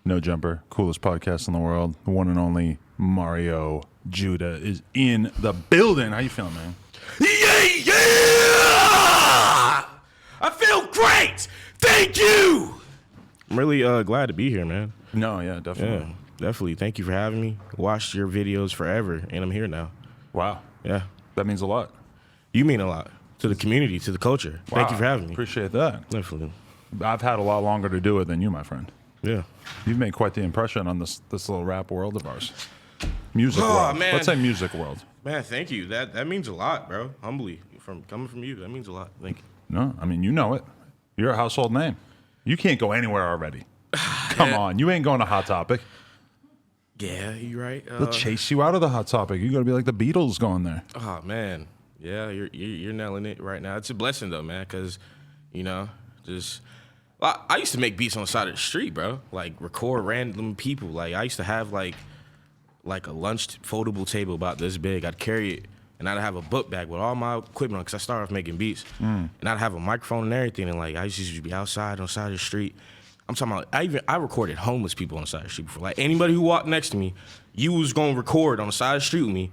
No Jumper, coolest podcast in the world. The one and only Mario Judah is in the building. How you feeling, man? Yeah! I feel great! Thank you! I'm really glad to be here, man. No, yeah, definitely. Yeah, definitely. Thank you for having me. Watched your videos forever, and I'm here now. Wow. Yeah. That means a lot. You mean a lot to the community, to the culture. Wow. Thank you for having me. Appreciate that. Definitely. I've had a lot longer to do it than you, my friend. Yeah. You've made quite the impression on this little rap world of ours. Music world. Man. Let's say music world. Man, thank you. That means a lot, bro. Humbly, coming from you, that means a lot. Thank you. No, I mean, you know it. You're a household name. You can't go anywhere already. Come on. You ain't going to Hot Topic. Yeah, you're right. They'll chase you out of the Hot Topic. You got to be like the Beatles going there. Oh, man. Yeah, you're nailing it right now. It's a blessing, though, man, because, I used to make beats on the side of the street, bro. Like, record random people. Like, I used to have, like a lunch foldable table about this big. I'd carry it, and I'd have a book bag with all my equipment on, because I started off making beats. And I'd have a microphone and everything, and, like, I used to be outside on the side of the street. I'm talking about, I recorded homeless people on the side of the street before. Like, anybody who walked next to me, you was going to record on the side of the street with me,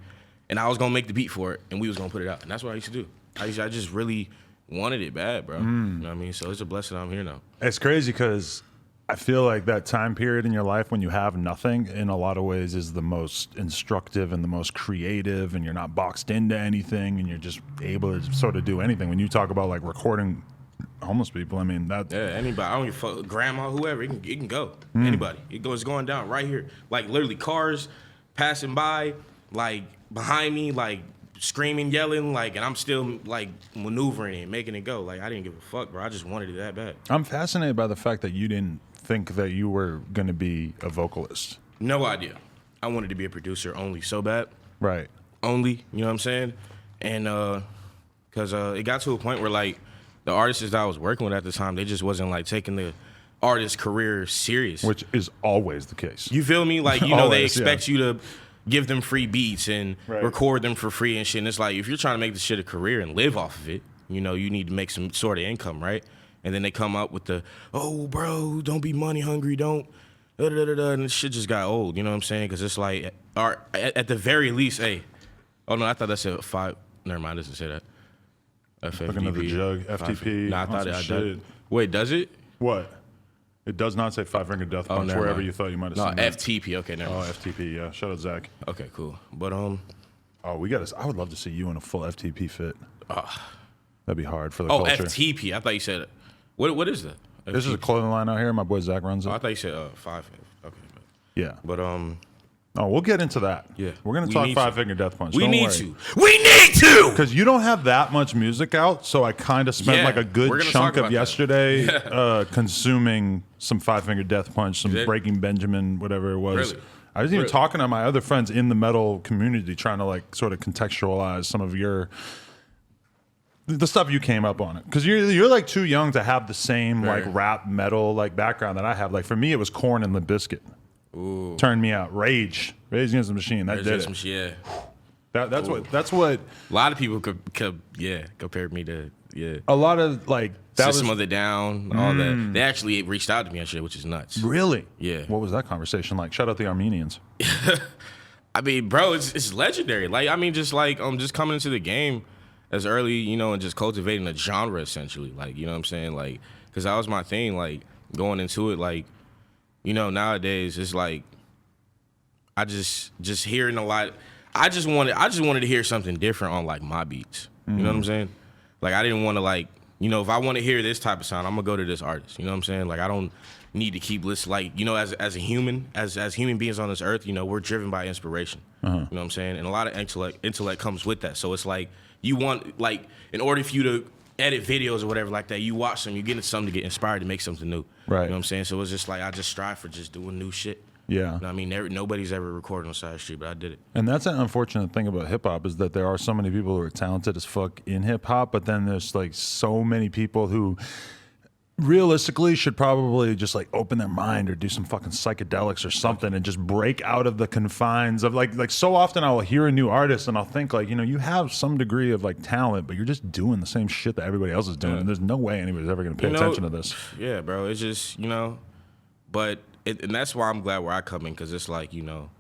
and I was going to make the beat for it, and we was going to put it out. And that's what I used to do. I just really wanted it bad, bro. You know what I mean? So it's a blessing I'm here now. It's crazy because I feel like that time period in your life when you have nothing, in a lot of ways, is the most instructive and the most creative, and you're not boxed into anything, and you're just able to sort of do anything. When you talk about, like, recording homeless people, I mean, that... Yeah, anybody. I don't give a fuck. Grandma, whoever, it can go. Anybody. It's going down right here. Like, literally, cars passing by, like, behind me, like, screaming, yelling, like, and I'm still, like, maneuvering it, making it go. Like, I didn't give a fuck, bro. I just wanted it that bad. I'm fascinated by the fact that you didn't think that you were going to be a vocalist. No idea. I wanted to be a producer only so bad. Right. Only, you know what I'm saying? And, because it got to a point where, like, the artists that I was working with at the time, they just wasn't, like, taking the artist career serious. Which is always the case. You feel me? Like, Always, they expect you to give them free beats and Right. record them for free and shit. And it's like, if you're trying to make this shit a career and live off of it, you need to make some sort of income, right? And then they come up with the, oh, bro, don't be money hungry, don't, da-da-da-da, and this shit just got old, you know what I'm saying? Because it's like, at the very least, hey, oh, no, I thought that said 5, never mind, it doesn't say that. Looking at the jug, FTP. Nah, I thought it did. Wait, does it? What? It does not say 5-finger death punch never wherever mind. you thought you might have No, seen that. FTP, okay, never Oh, mind. FTP, yeah. Shout out Zach. Okay, cool. But, Oh, I would love to see you in a full FTP fit. That'd be hard for the culture. FTP, I thought you said, what is that? This is a clothing line out here. My boy Zach runs it. Oh, I thought you said 5. Okay. Yeah. But Oh, we'll get into that. Yeah. We're going to We talk need 5-finger death punch. we Don't need worry. to. We need to. Because you don't have that much music out, so I kind of spent Yeah, like a good we're gonna chunk talk of about that. yesterday consuming some 5-finger death punch, some did? Breaking Benjamin, whatever it was. Really? I was even Really? talking to my other friends in the metal community, trying to like sort of contextualize some of the stuff you came up on it, because you're like too young to have the same Right. like rap metal like background that I have. Like for me, it was Korn and Limp Bizkit. Ooh. Turned me out. Rage Against the Machine. That did it. Yeah. That's what A lot of people compared me to a lot of like that System was of the Down, all that. They actually reached out to me and shit, which is nuts. really. Yeah. What was that conversation like? Shout out the Armenians. I mean, bro, it's legendary. Like, I mean, just coming into the game as early, and just cultivating a genre essentially. Like, you know what I'm saying? Like, because that was my thing. Like, going into it, like, nowadays it's like I just hearing a lot. I just wanted to hear something different on like my beats. You know what I'm saying? Like, I didn't want to like, if I want to hear this type of sound, I'm gonna go to this artist. You know what I'm saying? Like, I don't need to keep listening. Like, as a human, as human beings on this earth, we're driven by inspiration. You know what I'm saying? And a lot of intellect comes with that. So it's like you want, like, in order for you to edit videos or whatever like that, you watch them, you get into something to get inspired to make something new. Right. You know what I'm saying? So it's just like I just strive for just doing new shit. Yeah. You know what I mean? Nobody's ever recorded on the side of the street, but I did it. And that's an unfortunate thing about hip hop, is that there are so many people who are talented as fuck in hip hop, but then there's like so many people who realistically should probably just like open their mind or do some fucking psychedelics or something and just break out of the confines of like so often I'll hear a new artist and I'll think like, you have some degree of like talent, but you're just doing the same shit that everybody else is doing. And there's no way anybody's ever going to pay attention to this. Yeah, bro. It's just, but and that's why I'm glad where I come in, because it's like, you know,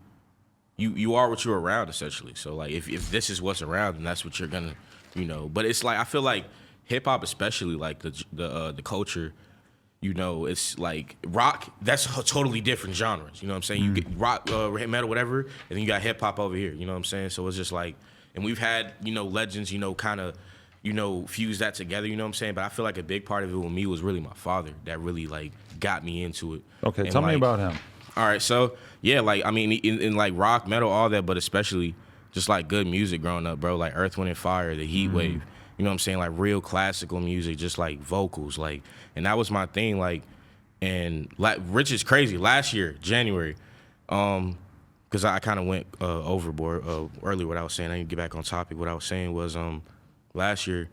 you are what you're around, essentially. So like if this is what's around, then that's what you're gonna, you know. But it's like I feel like hip hop, especially like the culture, you know, it's like rock. That's totally different genres. You know what I'm saying? You get rock, metal, whatever, and then you got hip hop over here. You know what I'm saying? So it's just like, and we've had, you know, legends, you know, kind of, you know, fuse that together. You know what I'm saying? But I feel like a big part of it with me was really my father that really like got me into it. Okay, And, tell me like, about him. All right, so yeah, like I mean, in like rock, metal, all that, but especially just like good music growing up, bro. Like Earth, Wind and Fire, the Heat Wave. You know what I'm saying? Like real classical music, just like vocals, like, and that was my thing. Like, and like Rich is crazy. Last year, January, because I kind of went overboard earlier. What I was saying, I need to get back on topic. What I was saying was, last year,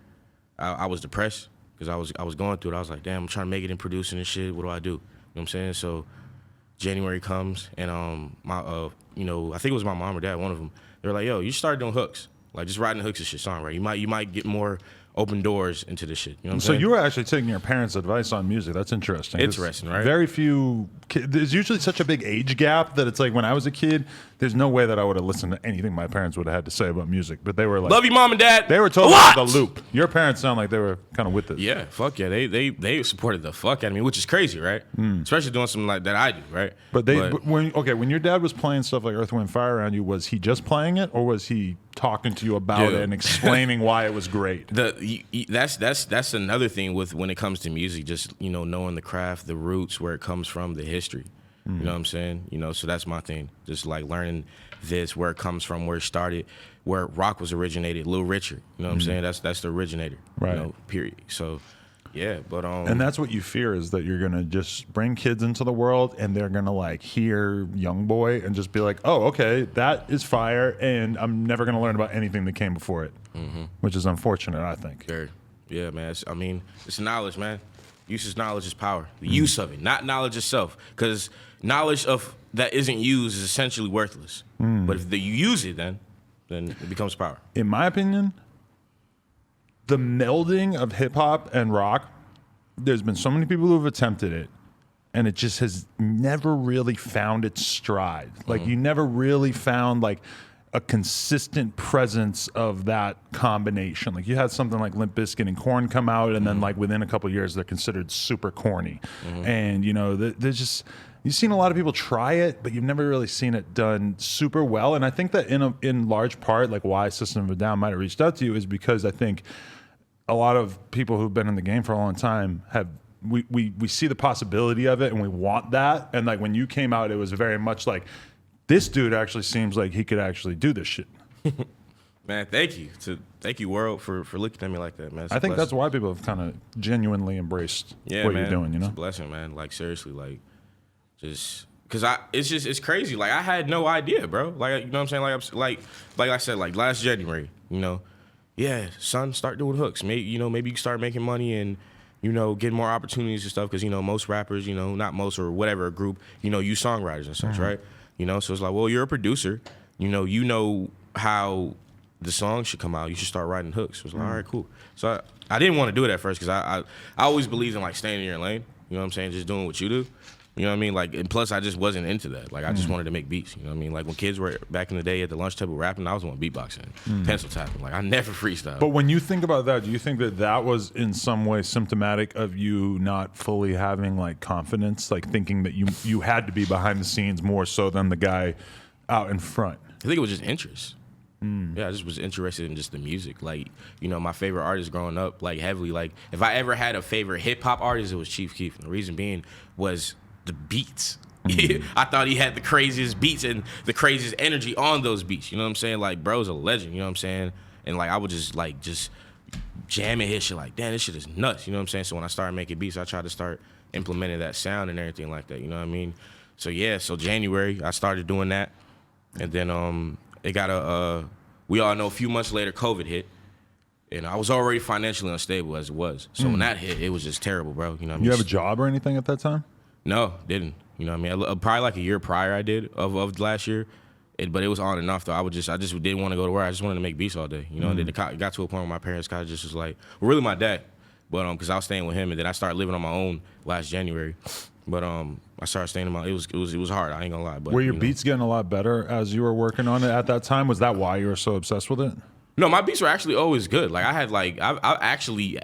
I was depressed because I was going through it. I was like, damn, I'm trying to make it in producing and shit. What do I do? You know what I'm saying? So January comes, and my you know, I think it was my mom or dad, one of them. They were like, yo, you should start doing hooks. Like just writing hooks is your song, right? You might get more open doors into this shit. You know what I'm saying? So you were actually taking your parents' advice on music. That's interesting. Interesting, right? Very few. There's usually such a big age gap that it's like when I was a kid, there's no way that I would have listened to anything my parents would have had to say about music. But they were like, love you, mom and dad. they were totally What? with the loop. Your parents sound like they were kind of with it. Yeah, fuck yeah. They supported the fuck out of me, which is crazy, right? Especially doing something like that I do, right? But when your dad was playing stuff like Earth, Wind, Fire around you, was he just playing it, or was he talking to you about Yeah. it and explaining why it was great? That's another thing with when it comes to music, just, you know, knowing the craft, the roots, where it comes from, the history. You know what I'm saying? You know, so that's my thing. Just like learning this, where it comes from, where it started, where rock was originated, Little Richard. You know what I'm saying? That's the originator. Right. You know, period. So yeah, but And that's what you fear, is that you're gonna just bring kids into the world and they're gonna like hear Young Boy and just be like, oh, okay, that is fire, and I'm never gonna learn about anything that came before it, which is unfortunate, I think. Very. Yeah, man. It's knowledge, man. Use of knowledge is power. The use of it, not knowledge itself, because knowledge of that isn't used is essentially worthless. But if you use it, then it becomes power. In my opinion, the melding of hip hop and rock, there's been so many people who have attempted it, and it just has never really found its stride. Like you never really found like a consistent presence of that combination. Like you had something like Limp Bizkit and Korn come out, and then like within a couple of years they're considered super corny. And you know, there's just, you've seen a lot of people try it, but you've never really seen it done super well. And I think that in large part, like why System of a Down might have reached out to you is because I think a lot of people who've been in the game for a long time have we see the possibility of it, and we want that. And like when you came out, it was very much like, this dude actually seems like he could actually do this shit. Man, thank you, world, for looking at me like that, man. It's I a think blessing. that's why people have kind of genuinely embraced Yeah, what man. you're doing, you know? It's a blessing, man. Like seriously, like just because it's crazy. Like I had no idea, bro. Like, you know what I'm saying? Like I said, like last January, you know, yeah, son, start doing hooks. Maybe you can start making money and, you know, get more opportunities and stuff. Because, you know, most rappers, you know, not most or whatever group, you know, use songwriters and such, right? You know, so it's like, well, you're a producer. You know how the song should come out. You should start writing hooks. So it's like, all right, cool. So I didn't want to do it at first because I always believed in like staying in your lane. You know what I'm saying? Just doing what you do. You know what I mean? Like, and plus I just wasn't into that. Like I just wanted to make beats. You know what I mean? Like when kids were back in the day at the lunch table rapping, I was on beatboxing, pencil tapping. Like I never freestyle. But when you think about that, do you think that was in some way symptomatic of you not fully having like confidence, like thinking that you had to be behind the scenes more so than the guy out in front? I think it was just interest. Yeah, I just was interested in just the music. Like, you know, my favorite artist growing up, like heavily, like if I ever had a favorite hip hop artist, it was Chief Keef. And the reason being was the beats. I thought he had the craziest beats and the craziest energy on those beats. You know what I'm saying? Like, bro's a legend. You know what I'm saying? And like, I would just jamming his shit. Like, damn, this shit is nuts. You know what I'm saying? So when I started making beats, I tried to start implementing that sound and everything like that. You know what I mean? So yeah, so January I started doing that, and then it got we all know a few months later COVID hit. And I was already financially unstable as it was. So when that hit, it was just terrible, bro. You know what I mean? You have a job or anything at that time? No, didn't. You know what I mean? Probably like a year prior I did of last year. But it was on and off though. I just didn't want to go to work. I just wanted to make beats all day. You know, and then it got to a point where my parents kind of just was like, well, really my dad. But because I was staying with him, and then I started living on my own last January. But I started staying in my. It was hard. I ain't gonna lie. But were your beats getting a lot better as you were working on it at that time? Was that why you were so obsessed with it? No, my beats were actually always good. Like I had like I actually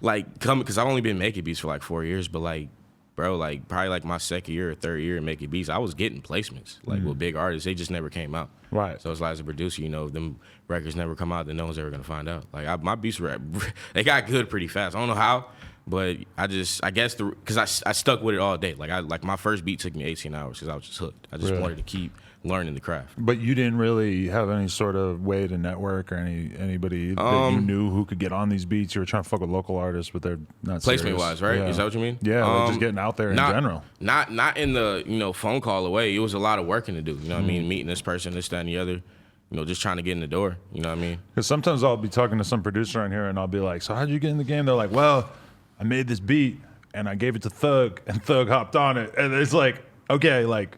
like come because I've only been making beats for like 4 years, but like bro, like probably like my second year or third year in making beats, I was getting placements like with big artists. They just never came out. Right. So it's like as a producer, you know, them records never come out, then no one's ever gonna find out. Like my beats were they got good pretty fast. I don't know how, but I guess because I stuck with it all day. Like my first beat took me 18 hours because I was just hooked. I just wanted to keep learning the craft. But you didn't really have any sort of way to network or anybody that you knew who could get on these beats. You were trying to fuck with local artists, but they're not Placement serious. wise, right? Yeah. Is that what you mean? Yeah, like just getting out there in general. Not in the, you know, phone call away. It was a lot of working to do. You know what I mean? Meeting this person, this, that, and the other. You know, just trying to get in the door. You know what I mean? Because sometimes I'll be talking to some producer on here and I'll be like, so how'd you get in the game? They're like, well, I made this beat and I gave it to Thug and Thug hopped on it. And it's like, okay, like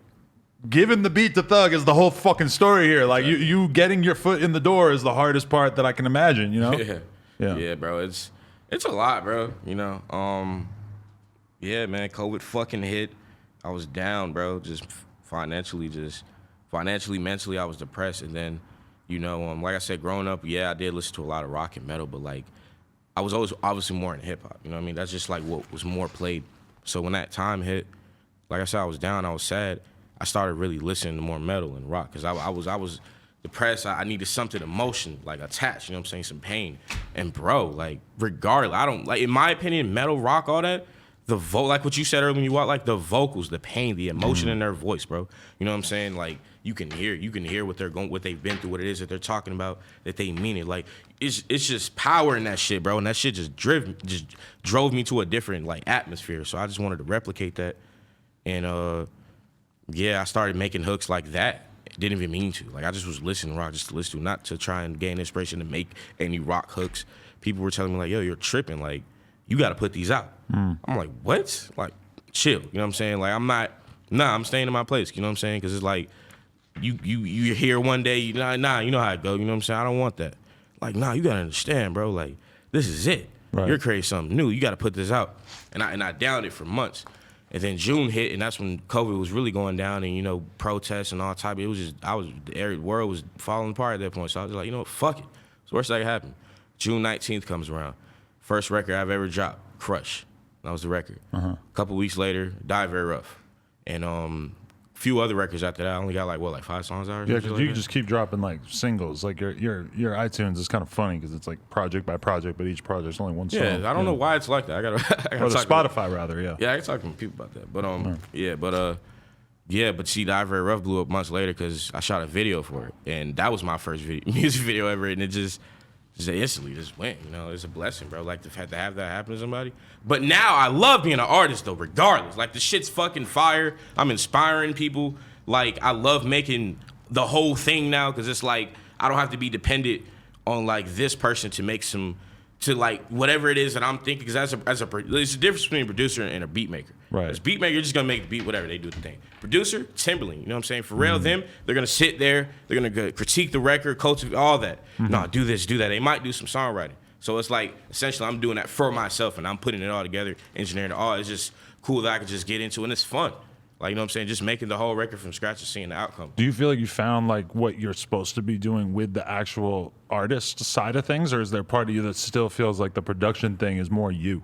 giving the beat to Thug is the whole fucking story here. Like you getting your foot in the door is the hardest part that I can imagine, you know? Yeah, bro. It's a lot, bro. You know? Yeah, man, COVID fucking hit. I was down, bro. Just financially, mentally, I was depressed. And then, you know, like I said, growing up, yeah, I did listen to a lot of rock and metal, but like I was always obviously more in hip hop. You know what I mean? That's just like what was more played. So when that time hit, like I said, I was down, I was sad. I started really listening to more metal and rock because I was depressed. I needed something emotion, like attached, you know what I'm saying, some pain. And bro, like regardless, I don't like, in my opinion, metal, rock, all that, like what you said earlier when you walk, like the vocals, the pain, the emotion in their voice, bro. You know what I'm saying? Like you can hear what they're going, what they've been through, what it is that they're talking about, that they mean it. Like it's just power in that shit, bro. And that shit just drove me to a different like atmosphere. So I just wanted to replicate that. And yeah, I started making hooks like that. Didn't even mean to. Like I just was listening to rock just to listen to, not to try and gain inspiration to make any rock hooks. People were telling me like, yo, you're tripping. Like you got to put these out. I'm like, what? Like chill. You know what I'm saying? Like I'm staying in my place. You know what I'm saying? Because it's like you're here one day. You know how it go. You know what I'm saying? I don't want that. Like you got to understand, bro. Like this is it. Right. You're creating something new. You got to put this out. And I downed it for months. And then June hit, and that's when COVID was really going down, and you know, protests and all type. It was just the world was falling apart at that point. So I was like, you know what, fuck it. It's the worst that could happen. June 19th comes around. First record I've ever dropped, Crush. That was the record. A couple weeks later, Die Very Rough, and few other records after that. I only got like 5 songs out. Yeah, because you just keep dropping like singles. Like your iTunes is kind of funny because it's like project by project, but each project's only one song. Yeah, I don't know why it's like that. I gotta or the Spotify rather. Yeah. Yeah, I can talk to people about that. But but see, Die Very Rough blew up months later because I shot a video for it, and that was my first music video ever, and it just instantly just went. You know, it's a blessing, bro. Like to have that happen to somebody. But now I love being an artist though, regardless. Like the shit's fucking fire. I'm inspiring people. Like I love making the whole thing now because it's like I don't have to be dependent on like this person to make to like whatever it is that I'm thinking. Because there's a difference between a producer and a beat maker. Right. As beat maker, you're just gonna make the beat, whatever they do the thing. Producer, Timberland, you know what I'm saying? For real, them, they're gonna sit there, they're gonna critique the record, cultivate all that. No, do this, do that. They might do some songwriting. So it's like essentially I'm doing that for myself and I'm putting it all together, engineering it all. It's just cool that I can just get into it and it's fun. Like, you know what I'm saying? Just making the whole record from scratch and seeing the outcome. Do you feel like you found like what you're supposed to be doing with the actual artist side of things, or is there part of you that still feels like the production thing is more you?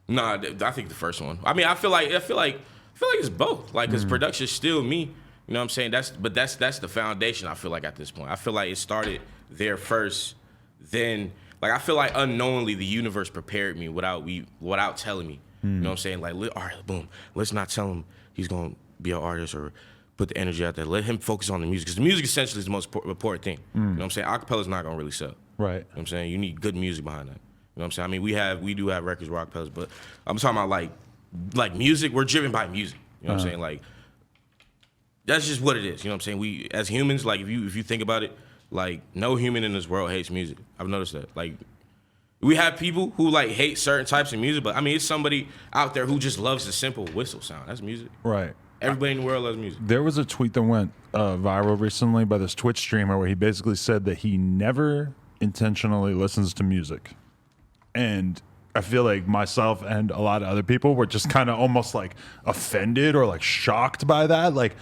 No, I think the first one. I mean, I feel like it's both. Like, cause production's still me. You know what I'm saying? That's the foundation. I feel like at this point, I feel like it started there first. Then, like, I feel like unknowingly the universe prepared me without telling me. You know what I'm saying? Like, all right, boom. Let's not tell him he's gonna be an artist or put the energy out there. Let him focus on the music, because the music essentially is the most important thing. You know what I'm saying? Acapella's not gonna really sell. Right. You know what I'm saying? You need good music behind that. You know what I'm saying? I mean, we do have records, rock acapellas, but I'm talking about like music. We're driven by music. You know what I'm saying? Like, that's just what it is. You know what I'm saying? We as humans, like if you think about it, like no human in this world hates music. I've noticed that. Like, we have people who like hate certain types of music, but I mean, it's somebody out there who just loves the simple whistle sound. That's music. Right. Everybody in the world loves music. There was a tweet that went viral recently by this Twitch streamer where he basically said that he never intentionally listens to music. And I feel like myself and a lot of other people were just kind of almost like offended or like shocked by that. Like,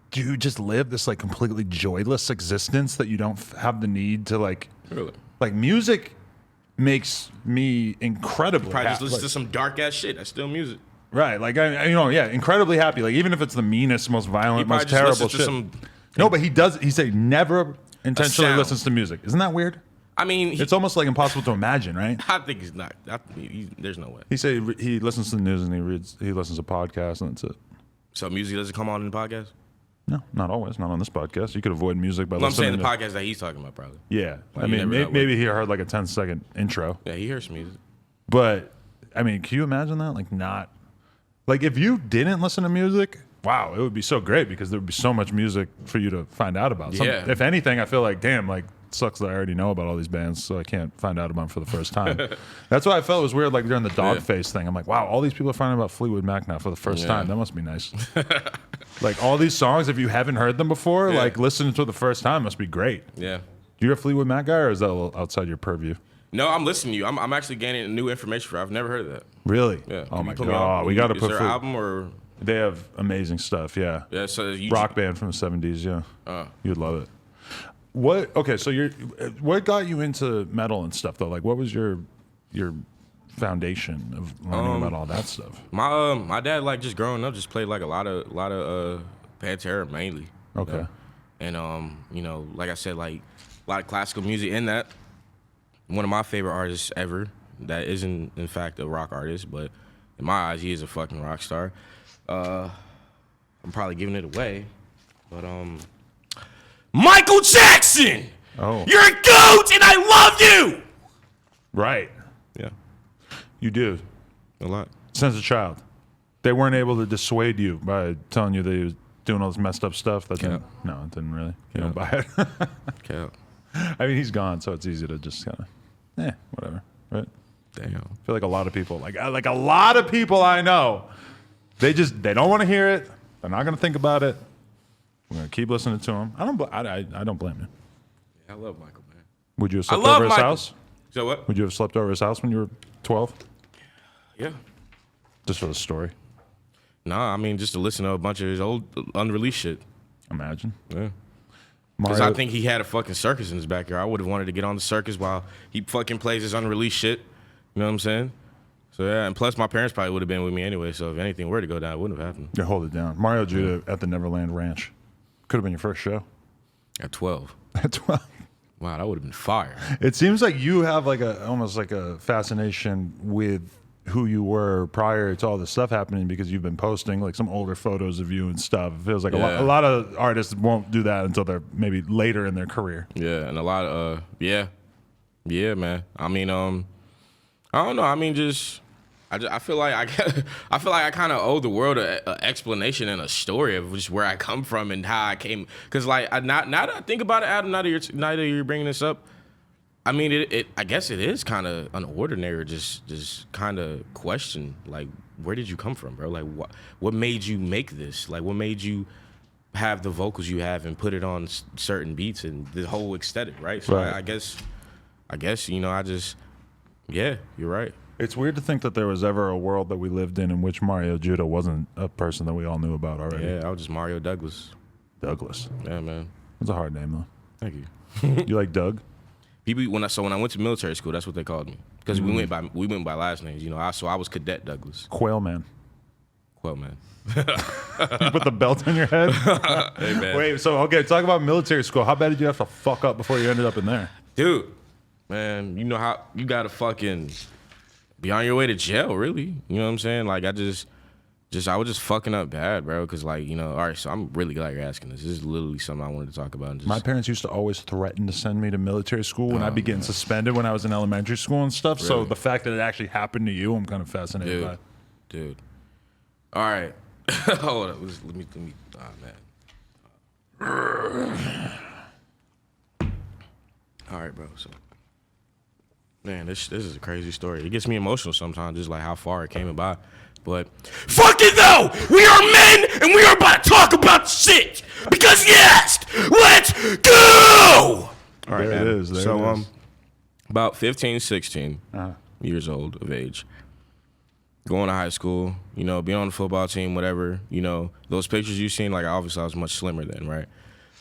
do you just live this like completely joyless existence that you don't have the need to like, Really? like music makes me incredibly Probably just happy. listen to some dark ass shit. That's still music. Right, like incredibly happy. Like even if it's the meanest, most violent, most terrible shit. No, but he does. He say never intentionally listens to music. Isn't that weird? I mean, It's almost like impossible to imagine, right? I think he's not. There's no way. He say he listens to the news and he listens to podcasts and that's it. So music doesn't come on in the podcast? No, not always. Not on this podcast. You could avoid music by Well, I'm listening. saying the podcast that he's talking about, probably. Yeah, Like, I you mean, never know maybe he heard like a 10-second intro. Yeah, he hears some music. But I mean, can you imagine that? Like not, like if you didn't listen to music, wow, it would be so great because there would be so much music for you to find out about. Yeah. If anything, I feel like, damn, like sucks that I already know about all these bands, so I can't find out about them for the first time. That's why I felt it was weird, like during the Dogface thing. I'm like, wow, all these people are finding out about Fleetwood Mac now for the first time. That must be nice. Like all these songs, if you haven't heard them before, like listening to it the first time must be great. Yeah. You're a Fleetwood Mac guy, or is that a little outside your purview? No, I'm listening to you. I'm actually gaining new information for. I've never heard of that. Really? Yeah. Oh Can my you put me god, on? we got to Is put there Fleet- an album or? They have amazing stuff. Yeah. Yeah. So you Rock band from the '70s. Yeah. You'd love it. What? Okay, so what got you into metal and stuff though? Like, what was your foundation of learning about all that stuff? My dad, like, just growing up, just played like a lot of Pantera mainly. Okay. You know? And you know, like I said, like a lot of classical music in that. One of my favorite artists ever that isn't in fact a rock artist, but in my eyes he is a fucking rock star. I'm probably giving it away, but Michael Jackson! Oh. You're a goat and I love you! Right. Yeah. You do. A lot. Since a child, they weren't able to dissuade you by telling you that he was doing all this messed up stuff. That didn't, no, it didn't really. You don't buy it. Okay. I mean, he's gone, so it's easy to just kind of, whatever, right? Damn. I feel like a lot of people, like a lot of people I know, they don't want to hear it. They're not going to think about it. We're going to keep listening to him. I don't blame you. I love Michael, man. Would you have slept love over his Michael. house? So what? Would you have slept over his house when you were 12? Yeah. Just for the story. Nah, I mean just to listen to a bunch of his old unreleased shit. Imagine. Yeah. Because I think he had a fucking circus in his backyard. I would have wanted to get on the circus while he fucking plays his unreleased shit. You know what I'm saying? So yeah, and plus my parents probably would have been with me anyway. So if anything were to go down, it wouldn't have happened. Yeah, hold it down. Mario Judah at the Neverland Ranch. Could have been your first show. At 12. At 12. Wow, that would have been fire. It seems like you have like almost like a fascination with who you were prior to all this stuff happening because you've been posting like some older photos of you and stuff. It feels like a lot of artists won't do that until they're maybe later in their career. Yeah, and a lot of yeah, man. I mean, I don't know. I mean, I feel like I kind of owe the world an explanation and a story of just where I come from and how I came. Because like, now that I think about it, Adam, now that you're bringing this up, I mean, I guess it is kind of unordinary, just kind of question, like, where did you come from, bro? Like, what made you make this? Like, what made you have the vocals you have and put it on certain beats and the whole aesthetic, right? So Right. I guess, you know, yeah, you're right. It's weird to think that there was ever a world that we lived in which Mario Judah wasn't a person that we all knew about already. Yeah, I was just Mario Douglas. Douglas. Yeah, man. That's a hard name, though. Thank you. You like Doug? People, when I went to military school, that's what they called me because we went by last names. You know, I was Cadet Douglas. Quail Man. Well, man. You put the belt on your head? Hey, man. Wait, so, okay, talk about military school. How bad did you have to fuck up before you ended up in there? Dude, man, you know how you gotta fucking be on your way to jail, really. You know what I'm saying? Like, I was just fucking up bad, bro. Because, like, you know, all right, so I'm really glad you're asking this. This is literally something I wanted to talk about. And just, My parents used to always threaten to send me to military school when I'd be getting suspended when I was in elementary school and stuff. So Really? the fact that it actually happened to you, I'm kind of fascinated by. Dude. All right. Hold up. Let me. Oh, man. All right, bro. So, man, this is a crazy story. It gets me emotional sometimes, just like how far it came about. But fuck it though, we are men and we are about to talk about shit because yes, let's go. All right, There man. it is. There So it is. about 15, 16, years old of age. Going to high school, you know, being on the football team, whatever, you know, those pictures you seen, like obviously I was much slimmer then, right?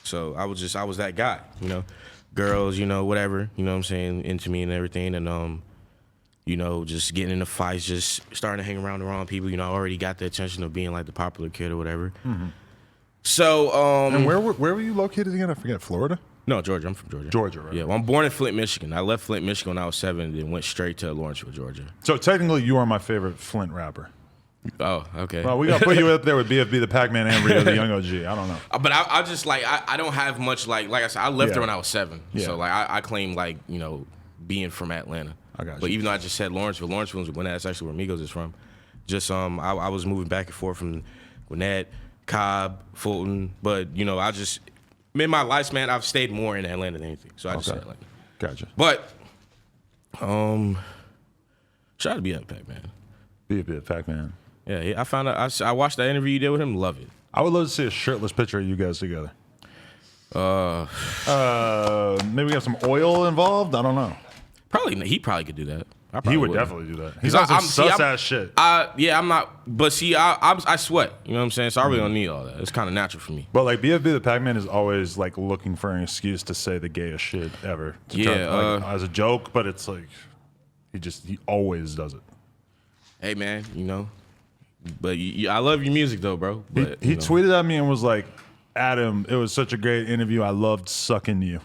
So I was that guy, you know, girls, you know, whatever, you know what I'm saying, into me and everything. And, you know, just getting into fights, just starting to hang around the wrong people, you know, I already got the attention of being like the popular kid or whatever. Mm-hmm. So, and where were you located again? I forget, Florida? No, Georgia. I'm from Georgia. Georgia, right? Yeah, well, I'm born in Flint, Michigan. I left Flint, Michigan when I was 7 and then went straight to Lawrenceville, Georgia. So technically, you are my favorite Flint rapper. Oh, okay. Well, we got to put you up there with BFB, the Pac-Man, and Rio, the Young OG. I don't know. But I just, like, I don't have much, like I said, I left there when I was 7. Yeah. So, like, I claim, like, you know, being from Atlanta. I got you. But even though I just said Lawrenceville was Gwinnett. That's actually where Migos is from. Just, I was moving back and forth from Gwinnett, Cobb, Fulton. But, you know, in my lifespan, I've stayed more in Atlanta than anything. So I just said Atlanta. Gotcha. But, shout out to BFB, Pac-Man. BFB, Pac-Man. Yeah, I found out. I watched that interview you did with him. Love it. I would love to see a shirtless picture of you guys together. Maybe we have some oil involved. I don't know. He probably could do that. He would definitely do that. He's on some sus-ass shit. Yeah, I'm not. But see, I sweat. You know what I'm saying? So I really don't need all that. It's kind of natural for me. But like BFB the Pac-Man is always like looking for an excuse to say the gayest shit ever. As a joke, but it's like he always does it. Hey man, you know. But I love your music though, bro. But he tweeted at me and was like, "Adam, it was such a great interview. I loved sucking you."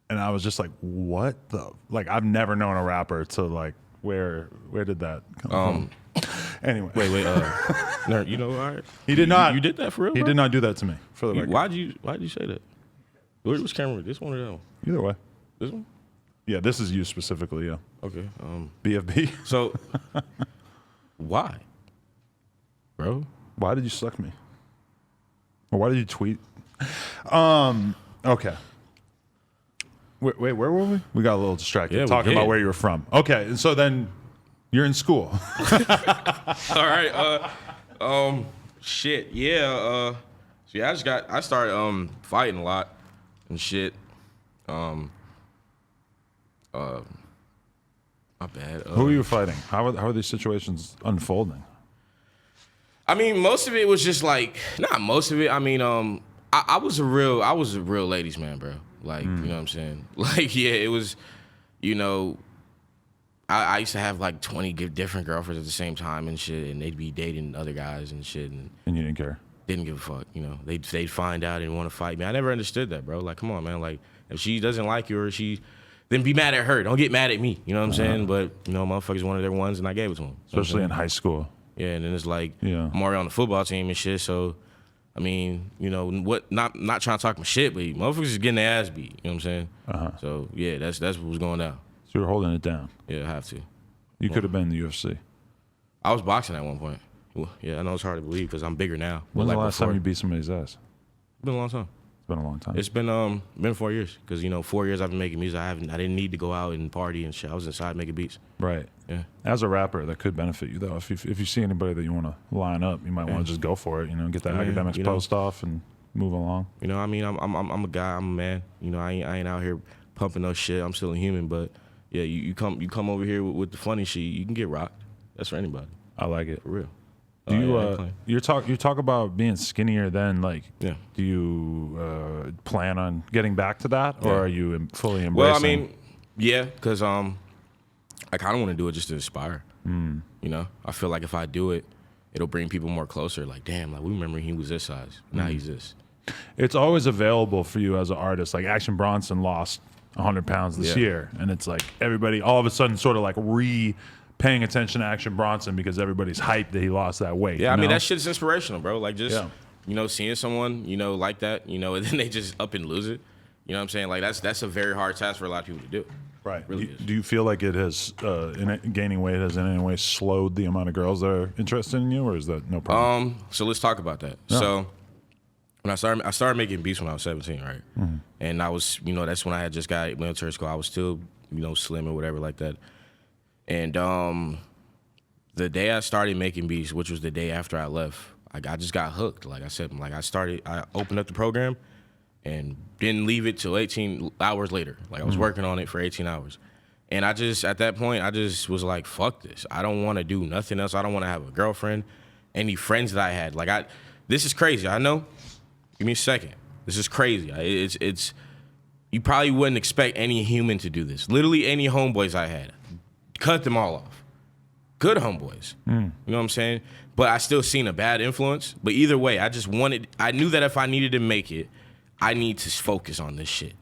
And I was just like, "What the?" Like, I've never known a rapper to like, where did that come from? Anyway, wait, nerd, you know, all right. He did not. You did that for real? He bro? did not do that to me. For the record. Why'd you say that? Which camera? This one or that one? Either way. This one? Yeah, this is you specifically. Yeah. Okay. BFB. So, why, bro? Why did you suck me? Or why did you tweet? Okay. Wait, where were we? We got a little distracted talking about where you were from. Okay, and so then you're in school. All right. Shit. Yeah. So yeah, I started fighting a lot and shit. My bad. Who are you fighting? How are these situations unfolding? I mean, most of it was just like, not most of it. I mean, I was a real ladies man, bro. Like, you know what I'm saying? Like, yeah, it was, you know, I used to have like 20 different girlfriends at the same time and shit, and they'd be dating other guys and shit. And you didn't care? Didn't give a fuck, you know. They'd find out and want to fight me. I never understood that, bro. Like, come on, man. Like, if she doesn't like you or then be mad at her. Don't get mad at me. You know what I'm saying? But, you know, motherfuckers wanted their ones, and I gave it to them. Especially in high school. Yeah, and then it's like, I'm already on the football team and shit, so, I mean, you know, not trying to talk my shit, but motherfuckers is getting their ass beat. You know what I'm saying? So, yeah, that's what was going down. So you were holding it down? Yeah, I have to. You could have been in the UFC. I was boxing at one point. Well, yeah, I know it's hard to believe because I'm bigger now. When's the last time you beat somebody's ass? It's been a long time. It's been a long time. It's been 4 years because, you know, 4 years I've been making music. I didn't need to go out and party and shit. I was inside making beats. Right. Yeah. As a rapper, that could benefit you though. If you see anybody that you want to line up, you might want to just go for it. You know, get that academics post off and move along. You know, I mean, I'm a guy. I'm a man. You know, I ain't out here pumping no shit. I'm still a human, but yeah, you come over here with the funny shit, you can get rocked. That's for anybody. I like it. For real. Do you talk about being skinnier then, like, yeah. Do you plan on getting back to that, or are you fully embracing? Well, I mean, yeah, because I kind of want to do it just to inspire. You know, I feel like if I do it, it'll bring people more closer. Like, damn, like we remember he was this size. Now he's this. It's always available for you as an artist. Like Action Bronson lost 100 pounds this year, and it's like everybody all of a sudden sort of like paying attention to Action Bronson because everybody's hyped that he lost that weight. Yeah, I mean, that shit's inspirational, bro. Like, just, you know, seeing someone, you know, like that, you know, and then they just up and lose it. You know what I'm saying? Like, that's a very hard task for a lot of people to do. Right. Really do you feel like it has, gaining weight has in any way slowed the amount of girls that are interested in you, or is that no problem? So let's talk about that. Yeah. So when I started making beats when I was 17, right? Mm-hmm. And I was, you know, that's when I had just got military school. I was still, you know, slim or whatever like that. And the day I started making beats, which was the day after I left, I just got hooked. Like I said, like I opened up the program and didn't leave it till 18 hours later. Like I was working on it for 18 hours. And I just, at that point, I just was like, fuck this. I don't want to do nothing else. I don't want to have a girlfriend, any friends that I had. Like, this is crazy. I know. Give me a second. This is crazy. It's you probably wouldn't expect any human to do this. Literally any homeboys I had. Cut them all off. Good homeboys. You know what I'm saying? But I still seen a bad influence. But either way, I knew that if I needed to make it, I need to focus on this shit.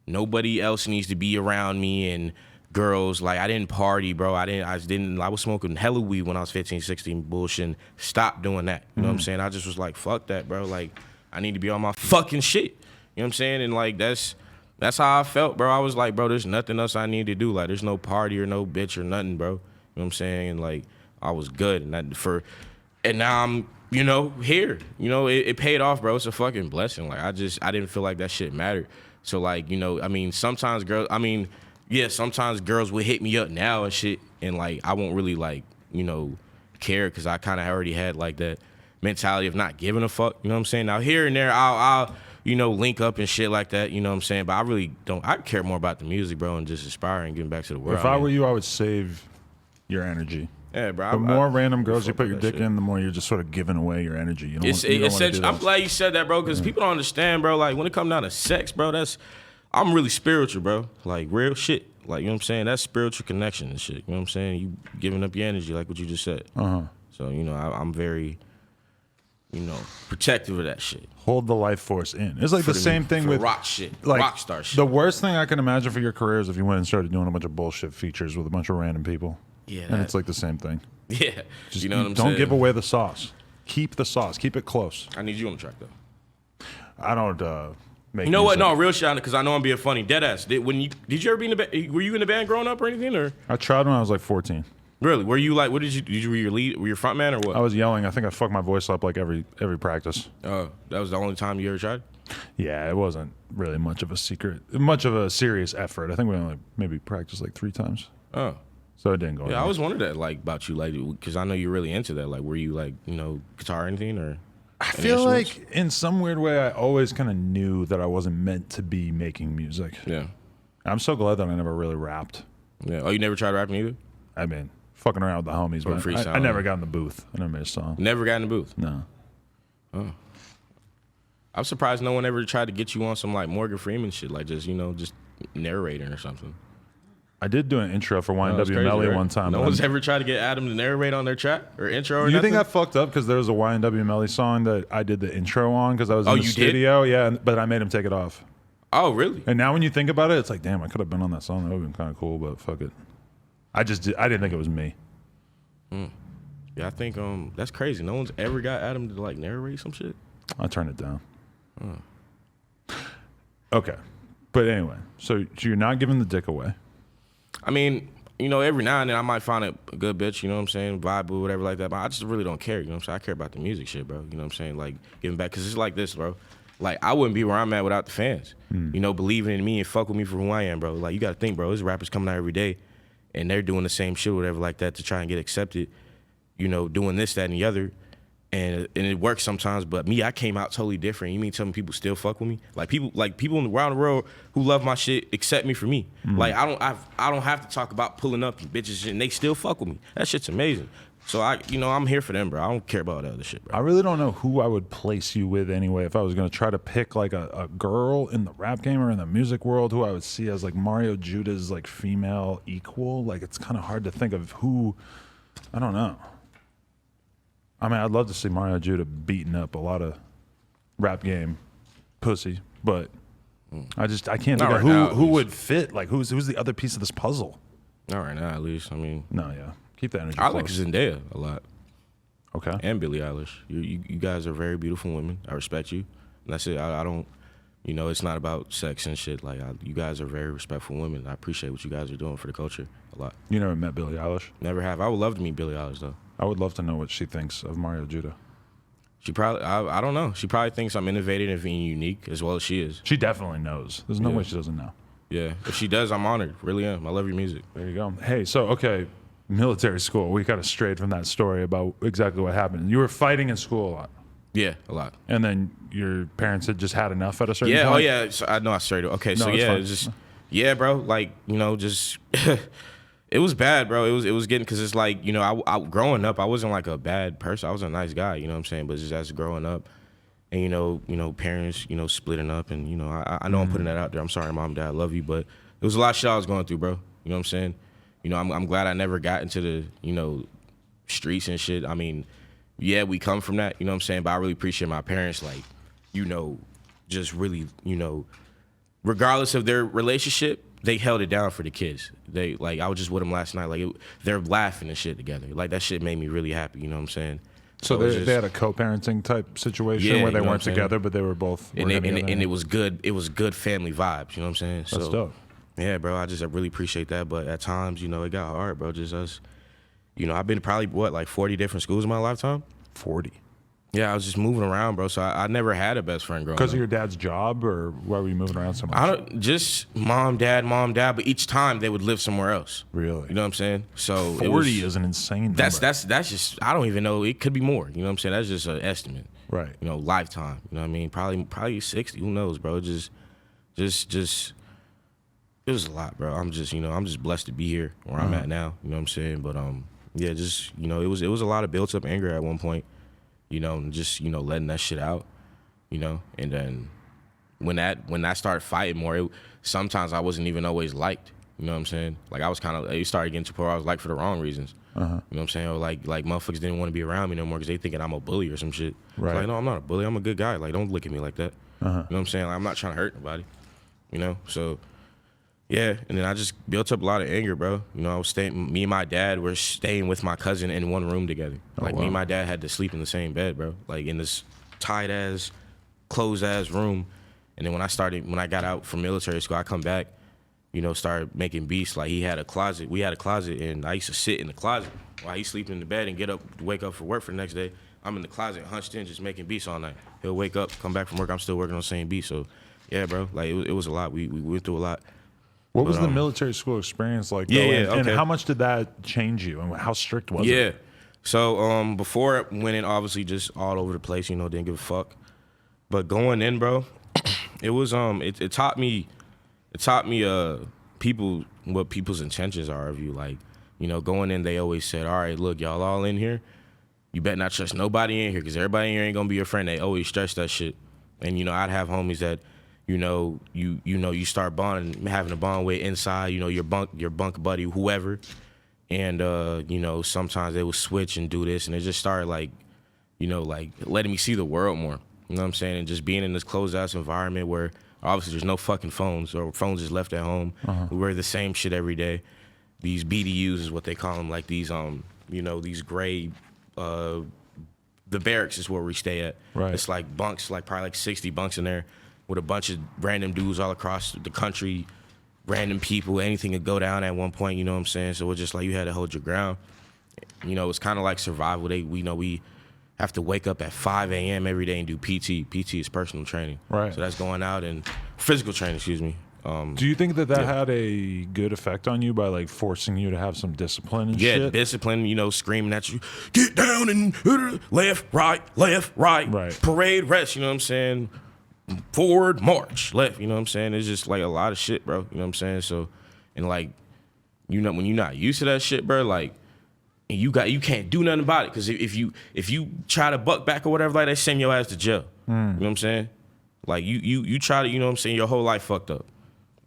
Nobody else needs to be around me and girls. Like, I didn't party, bro. I was smoking hella weed when I was 15, 16, bullshit. Stop doing that. You know what I'm saying? I just was like, fuck that, bro. Like, I need to be on my fucking shit. You know what I'm saying? And like, that's how I felt, bro. I was like, bro, there's nothing else I need to do. Like, there's no party or no bitch or nothing, bro. You know what I'm saying? And like, I was good. And now I'm, here. It paid off, bro. It's a fucking blessing. Like, I didn't feel like that shit mattered. So like, sometimes sometimes girls would hit me up now and shit, and like, I won't really like, care, because I kind of already had like that mentality of not giving a fuck. You know what I'm saying? Now here and there, I'll link up and shit like that. You know what I'm saying? But I really don't. I care more about the music, bro, and just inspiring, getting back to the world. If I were you, I would save your energy. Yeah, bro. The more random girls you put your dick in, the more you're just sort of giving away your energy. You don't want to do that. I'm glad you said that, bro, because people don't understand, bro. Like, when it comes down to sex, bro, I'm really spiritual, bro. Like, real shit. Like, you know what I'm saying? That's spiritual connection and shit. You know what I'm saying? You giving up your energy, like what you just said. So, I'm very, protective of that shit. Hold the life force in. It's like the same thing with rock shit, like, rock star shit. The worst thing I can imagine for your career is if you went and started doing a bunch of bullshit features with a bunch of random people. Yeah. And it's like the same thing. Yeah. Just, you know what I'm saying? Don't give away the sauce. Keep the sauce. Keep it close. I need you on the track, though. I don't make You know what? music. No, real shit, because I know I'm being funny. Deadass. Did you ever be in the band? Were you in the band growing up or anything? Or I tried when I was like 14. Really? Were you like, what were your lead? Were you front man or what? I was yelling. I think I fucked my voice up like every practice. Oh, that was the only time you ever tried? Yeah, it wasn't really much of a serious effort. I think we only maybe practiced like 3 times. Oh. So it didn't go. Yeah, I always wondered that, like, about you, like, because I know you're really into that. Like, were you like, guitar or anything, or? I feel like in some weird way, I always kind of knew that I wasn't meant to be making music. Yeah. I'm so glad that I never really rapped. Yeah. Oh, you never tried rapping either? I mean, fucking around with the homies, but I never got in the booth. I never made a song. Never got in the booth? No. Oh. I'm surprised no one ever tried to get you on some, like, Morgan Freeman shit, like, just, just narrating or something. I did do an intro for YNW Melly one time. No one's ever tried to get Adam to narrate on their track or intro or You nothing? think I fucked up because there was a YNW Melly song that I did the intro on because I was in the you studio? Did? Yeah, but I made him take it off. Oh, really? And now when you think about it, it's like, damn, I could have been on that song. That would have been kind of cool, but fuck it. I didn't think it was me. Yeah, I think that's crazy. No one's ever got Adam to, like, narrate some shit? I turned it down. Okay. But anyway, so you're not giving the dick away. I mean, every now and then I might find a good bitch, you know what I'm saying, vibe or whatever like that, but I just really don't care, you know what I'm saying? I care about the music shit, bro, you know what I'm saying? Like, giving back, because it's like this, bro. Like, I wouldn't be where I'm at without the fans, believing in me and fuck with me for who I am, bro. Like, you got to think, bro, there's rappers coming out every day, and they're doing the same shit or whatever like that to try and get accepted, doing this, that, and the other. And it works sometimes, but me, I came out totally different. You mean tell me people still fuck with me? Like people around the world who love my shit accept me for me. Like I don't have to talk about pulling up and bitches and they still fuck with me. That shit's amazing. So I'm here for them, bro. I don't care about that other shit, bro. I really don't know who I would place you with anyway. If I was gonna try to pick like a girl in the rap game or in the music world who I would see as like Mario Judah's like female equal, like it's kind of hard to think of who. I don't know. I mean, I'd love to see Mario Judah beating up a lot of rap game pussy, but I can't think of who would fit. Like, who's the other piece of this puzzle? Not right now, at least. I mean, no, yeah, keep the energy. I close. like Zendaya a lot. Okay, and Billie Eilish. You guys are very beautiful women. I respect you. And that's it. I don't. It's not about sex and shit. Like, you guys are very respectful women. I appreciate what you guys are doing for the culture a lot. You never met Billie Eilish? Never have. I would love to meet Billie Eilish though. I would love to know what she thinks of Mario Judah. She probably, I don't know. She probably thinks I'm innovative and unique as well as she is. She definitely knows. There's no way she doesn't know. Yeah. If she does, I'm honored. Really am. I love your music. There you go. Hey, so, okay, military school. We kind of strayed from that story about exactly what happened. You were fighting in school a lot. Yeah, a lot. And then your parents had just had enough at a certain point? Yeah, oh yeah. So I know I strayed. Okay, so yeah, it's just, Yeah, bro. Like, you know, just it was bad, bro. It was getting, because it's like, you know, I growing up, I wasn't like a bad person. I was a nice guy, you know what I'm saying? But just as growing up, and you know, parents, you know, splitting up, and you know, I know I'm putting that out there. I'm sorry, mom, dad, I love you, but it was a lot of shit I was going through, bro. You know what I'm saying? You know, I'm glad I never got into the, you know, streets and shit. I mean, yeah, we come from that, you know what I'm saying? But I really appreciate my parents, like, you know, just really, you know, regardless of their relationship, they held it down for the kids. They, like, I was just with them last night. Like, they're laughing and shit together. Like, that shit made me really happy, you know what I'm saying? So they had a co-parenting type situation where they weren't together, but they were both and it was good. It was good family vibes, you know what I'm saying? That's dope. Yeah, bro, I really appreciate that. But at times, you know, it got hard, bro. Just us, you know, I've been to probably, like 40 different schools in my lifetime? 40. Yeah, I was just moving around, bro. So I never had a best friend growing up. Because of your dad's job, or why were you moving around so much? Just mom, dad, but each time they would live somewhere else. Really? You know what I'm saying? So 40 is an insane number. That's just, I don't even know. It could be more. You know what I'm saying? That's just an estimate. Right. You know, lifetime. You know what I mean? Probably 60. Who knows, bro? Just it was a lot, bro. I'm just blessed to be here where I'm at now. You know what I'm saying? But yeah, just, you know, it was a lot of built up anger at one point. You know, and just, you know, letting that shit out, you know, and then when I started fighting more, sometimes I wasn't even always liked, you know what I'm saying? Like, I was kind of, it started getting to the point where I was liked for the wrong reasons, you know what I'm saying? Or like motherfuckers didn't want to be around me no more because they thinking I'm a bully or some shit. Right. Like, no, I'm not a bully, I'm a good guy. Like, don't look at me like that, you know what I'm saying? Like, I'm not trying to hurt nobody, you know? So, yeah, and then I just built up a lot of anger, bro. You know, me and my dad were staying with my cousin in one room together. Like, me and my dad had to sleep in the same bed, bro. Like, in this tight-ass, closed-ass room. And then when I got out from military school, I come back, you know, started making beats. Like, he had a closet. We had a closet, and I used to sit in the closet while he's sleeping in the bed and get up, wake up for work for the next day. I'm in the closet, hunched in, just making beats all night. He'll wake up, come back from work, I'm still working on the same beat. So, yeah, bro, like, it was a lot. We went through a lot. What was the military school experience like? Yeah, okay. And how much did that change you, and how strict was it? Yeah. So before it went in, obviously just all over the place, you know, didn't give a fuck. But going in, bro, it was it taught me people, what people's intentions are of you. Like, you know, going in, they always said, all right, look, y'all all in here, you better not trust nobody in here, because everybody in here ain't gonna be your friend. They always stress that shit. And, you know, I'd have homies that, you know, you start bonding, having a bond with inside, you know, your bunk buddy, whoever. And, you know, sometimes they would switch and do this, and it just started, like, you know, like, letting me see the world more. You know what I'm saying? And just being in this closed-ass environment where obviously there's no fucking phones, or phones just left at home. We wear the same shit every day. These BDUs is what they call them, like these, you know, these gray, the barracks is where we stay at. Right. It's like bunks, like probably like 60 bunks in there, with a bunch of random dudes all across the country, random people, anything could go down at one point, you know what I'm saying? So it's just like you had to hold your ground. You know, it's kind of like survival. We have to wake up at 5 a.m. every day and do PT. PT is personal training. Right. So that's going out and physical training, excuse me. Do you think that had a good effect on you by, like, forcing you to have some discipline and shit? Yeah, discipline, you know, screaming at you, get down and left, right, parade, rest, you know what I'm saying? Forward, march, left, you know what I'm saying? It's just like a lot of shit, bro, you know what I'm saying? So, and like, you know, when you're not used to that shit, bro, like, and you can't do nothing about it, because if you try to buck back or whatever, like, they send your ass to jail. You know what I'm saying? Like, you try to, you know what I'm saying, your whole life fucked up.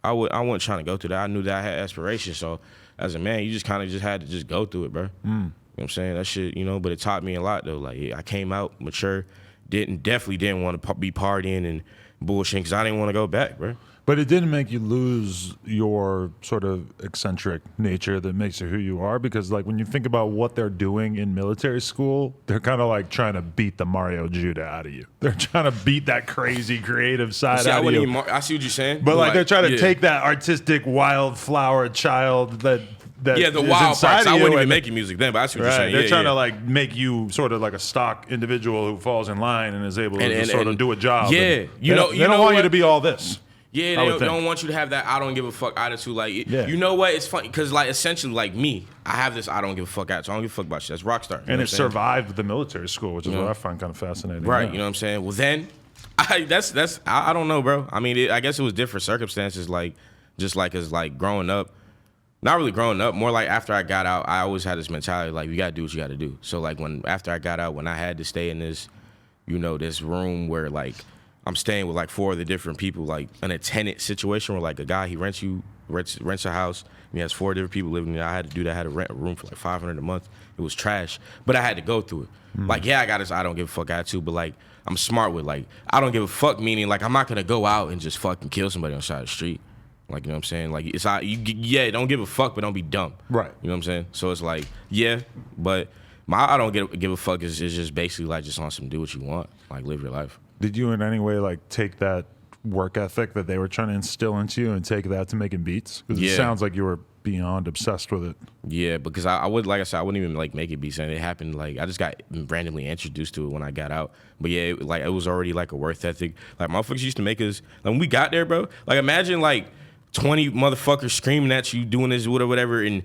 I wasn't trying to go through that. I knew that I had aspirations, so as a man, you just kind of just had to just go through it, bro. You know what I'm saying? That shit, you know, but it taught me a lot, though. Like, I came out mature, definitely didn't want to be partying and bullshit, because I didn't want to go back, bro. But it didn't make you lose your sort of eccentric nature that makes you who you are, because, like, when you think about what they're doing in military school, they're kind of like trying to beat the Mario Judah out of you. They're trying to beat that crazy creative side out of you. I see what you're saying. But like they're trying to take that artistic wildflower child that the wild parts. I wasn't even making music then, but I see what you're saying. They're trying to, like, make you sort of like a stock individual who falls in line and is able to sort of do a job. Yeah, they don't want you to be all this. Yeah, they don't want you to have that I don't give a fuck attitude. Like, you know what? It's funny because, like, essentially, like me, I have this I don't give a fuck attitude. I don't give a fuck about shit. That's Rockstar. And it survived the military school, which is what I find kind of fascinating. Right, you know what I'm saying? Well, then, I don't know, bro. I mean, I guess it was different circumstances. Like, just like as like growing up. Not really growing up, more like after I got out, I always had this mentality like you gotta do what you gotta do. So like after I got out, when I had to stay in this, this room where like I'm staying with like 4 other different people, like in a tenant situation where like a guy he rents a house and he has 4 different people living there. I had to do that. I had to rent a room for like $500 a month. It was trash, but I had to go through it. Like I got this. I don't give a fuck attitude, but like I'm smart with like I don't give a fuck meaning like I'm not gonna go out and just fucking kill somebody on the side of the street. Like, you know what I'm saying? Like, don't give a fuck, but don't be dumb. Right. You know what I'm saying? So it's like, yeah, but my I don't give a fuck is just basically like just on some do what you want. Like, live your life. Did you in any way, like, take that work ethic that they were trying to instill into you and take that to making beats? Because it sounds like you were beyond obsessed with it. Yeah, because I would, like I said, I wouldn't even, like, make it beats. And it happened, like, I just got randomly introduced to it when I got out. But, yeah, it was already, like, a work ethic. Like, motherfuckers used to make us, like, when we got there, bro, like, imagine, like, 20 motherfuckers screaming at you doing this whatever and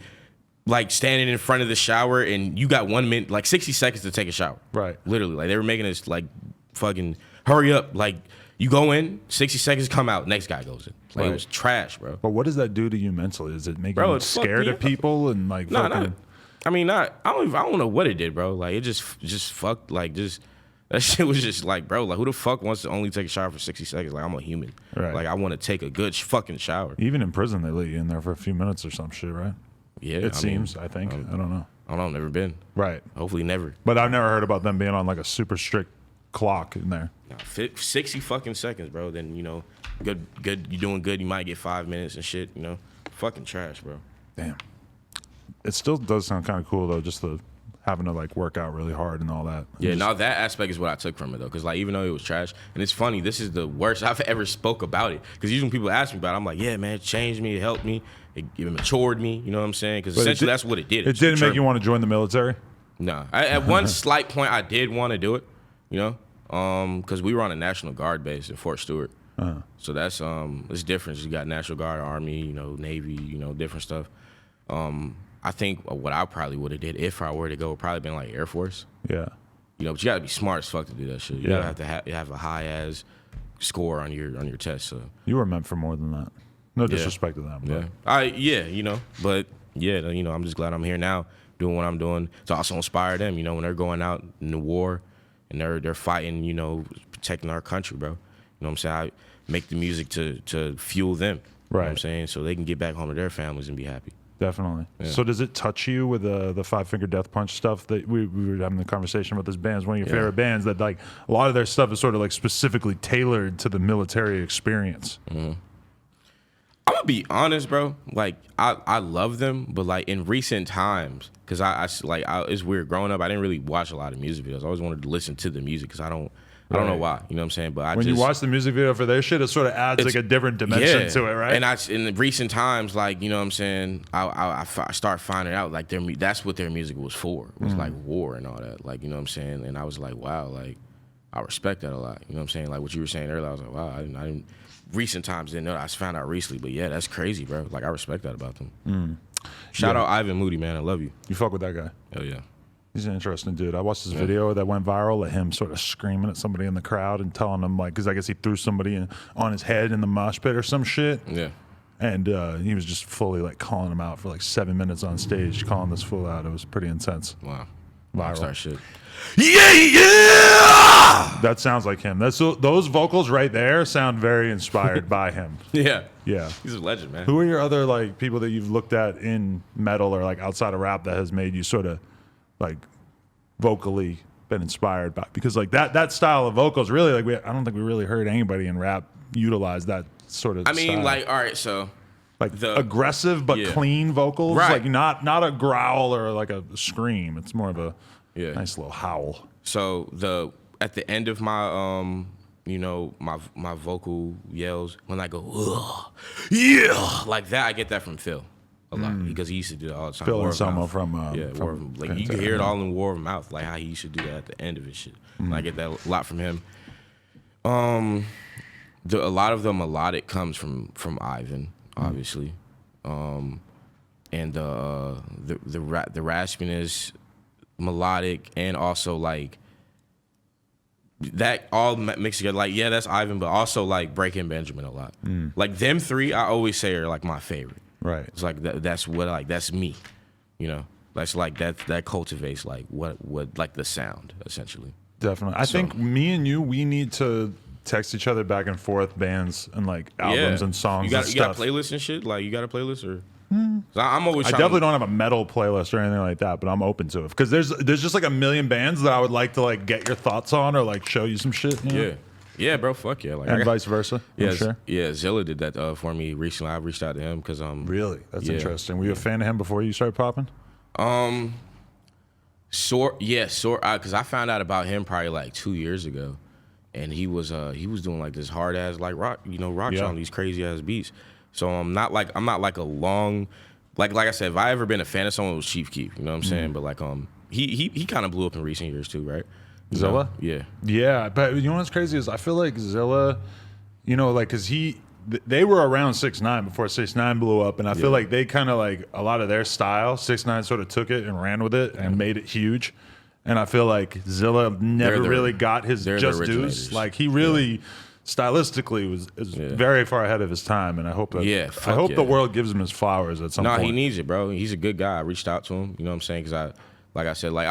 like standing in front of the shower and you got 1 minute, like 60 seconds to take a shower. Right. Literally. Like they were making us like fucking hurry up. Like you go in, 60 seconds, come out, next guy goes in. Like it was trash, bro. But what does that do to you mentally? Is it making you scared of people and like fucking... I don't know what it did, bro. Like it just fucked like just that shit was just like, bro, like who the fuck wants to only take a shower for 60 seconds? Like I'm a human. Right. Like I want to take a good fucking shower. Even in prison, they let you in there for a few minutes or some shit, right? Yeah. It seems, I think. I don't know. I don't know, never been. Right. Hopefully never. But I've never heard about them being on like a super strict clock in there. No, 60 fucking seconds, bro. Then, good, you're doing good. You might get 5 minutes and shit, Fucking trash, bro. Damn. It still does sound kind of cool, though, just the having to like work out really hard and all that. Yeah, now that aspect is what I took from it though, because like even though it was trash, and it's funny, this is the worst I've ever spoke about it. Because usually when people ask me about it, I'm like, yeah, man, it changed me, it helped me, it matured me. You know what I'm saying? Because essentially that's what it did. It didn't make you want to join the military? No, at one slight point I did want to do it, because we were on a National Guard base in Fort Stewart. So that's it's different. You got National Guard, Army, Navy, different stuff. I think what I probably would have did if I were to go would probably been like Air Force. Yeah. But you gotta be smart as fuck to do that shit. You gotta have to have a high ass score on your test. So you were meant for more than that. No disrespect to them. But. But I'm just glad I'm here now doing what I'm doing to also inspire them. When they're going out in the war and they're fighting, protecting our country, bro. You know what I'm saying? I make the music to fuel them. Right. You know what I'm saying? So they can get back home to their families and be happy. Definitely. Yeah. So does it touch you with the 5 Finger Death Punch stuff that we were having the conversation about? This band's one of your favorite bands that like a lot of their stuff is sort of like specifically tailored to the military experience. Mm-hmm. I'm gonna be honest, bro. Like I love them, but like in recent times, because it's weird. Growing up, I didn't really watch a lot of music videos. I always wanted to listen to the music because I don't know why. You know what I'm saying? But you watch the music video for their shit, it sort of adds like a different dimension to it, right? And in the recent times, like, you know what I'm saying, I start finding out like that's what their music was for. It was like war and all that. Like, you know what I'm saying? And I was like, wow, like I respect that a lot. You know what I'm saying? Like what you were saying earlier, I was like, wow, I didn't recent times didn't know that. I found out recently, but yeah, that's crazy, bro. Like I respect that about them. Shout out Ivan Moody, man. I love you. You fuck with that guy? Hell yeah. He's an interesting dude. I watched this video that went viral of him sort of screaming at somebody in the crowd and telling them, like, because I guess he threw somebody on his head in the mosh pit or some shit. Yeah. And he was just fully, like, calling him out for, like, 7 minutes on stage, calling this fool out. It was pretty intense. Wow. Viral. Rockstar shit. Yeah! That sounds like him. Those vocals right there sound very inspired by him. Yeah. Yeah. He's a legend, man. Who are your other, like, people that you've looked at in metal or, like, outside of rap that has made you sort of, like, vocally been inspired by? Because like that style of vocals really, like I don't think we really heard anybody in rap utilize that sort of style. Like, all right, so like the aggressive but clean vocals, right? Like not a growl or like a scream. It's more of a nice little howl. So at the end of my my vocal yells, when I go ugh, yeah, like that, I get that from Phil a lot because he used to do that all the time. Phil and Selma from War of, like you can hear it all in War of Mouth, like how he used to do that at the end of his shit. And I get that a lot from him. A lot of the melodic comes from Ivan, obviously, and the raspiness, melodic, and also like that all mixed together. Like, yeah, that's Ivan, but also like Breaking Benjamin a lot. Like them three, I always say are like my favorite. Right. It's like that's what like that's me, you know. That's like that cultivates like what like the sound essentially. Definitely. I think me and you, we need to text each other back and forth bands and like albums and songs. You got and you got stuff. playlists and shit. Like you got a playlist or? So I'm always. I definitely don't have a metal playlist or anything like that, but I'm open to it because there's just like a million bands that I would like to like get your thoughts on or like show you some shit. You know? Yeah. Yeah, bro. Fuck yeah. Like, And vice versa. Yeah, I'm sure. yeah. Zilla did that for me recently. I reached out to him because Really, that's yeah. interesting. Were you a fan of him before you started popping? Because I found out about him probably like 2 years ago, and he was doing like this hard ass like rock song, these crazy ass beats. So I'm not like a long, like I said, if I ever been a fan of someone, it was Chief Keef. You know what I'm saying? But like he kind of blew up in recent years too, right? Zilla? Yeah. Yeah, but you know what's crazy is I feel like Zilla, you know, like because they were around 6ix9ine before 6ix9ine blew up, and I feel like they kind of like a lot of their style. 6ix9ine sort of took it and ran with it and made it huge. And I feel like Zilla never really got his just dues. Like he really stylistically is very far ahead of his time, and I hope that the world gives him his flowers at some point. No, he needs it, bro. He's a good guy. I reached out to him. You know what I'm saying? Because like I said, like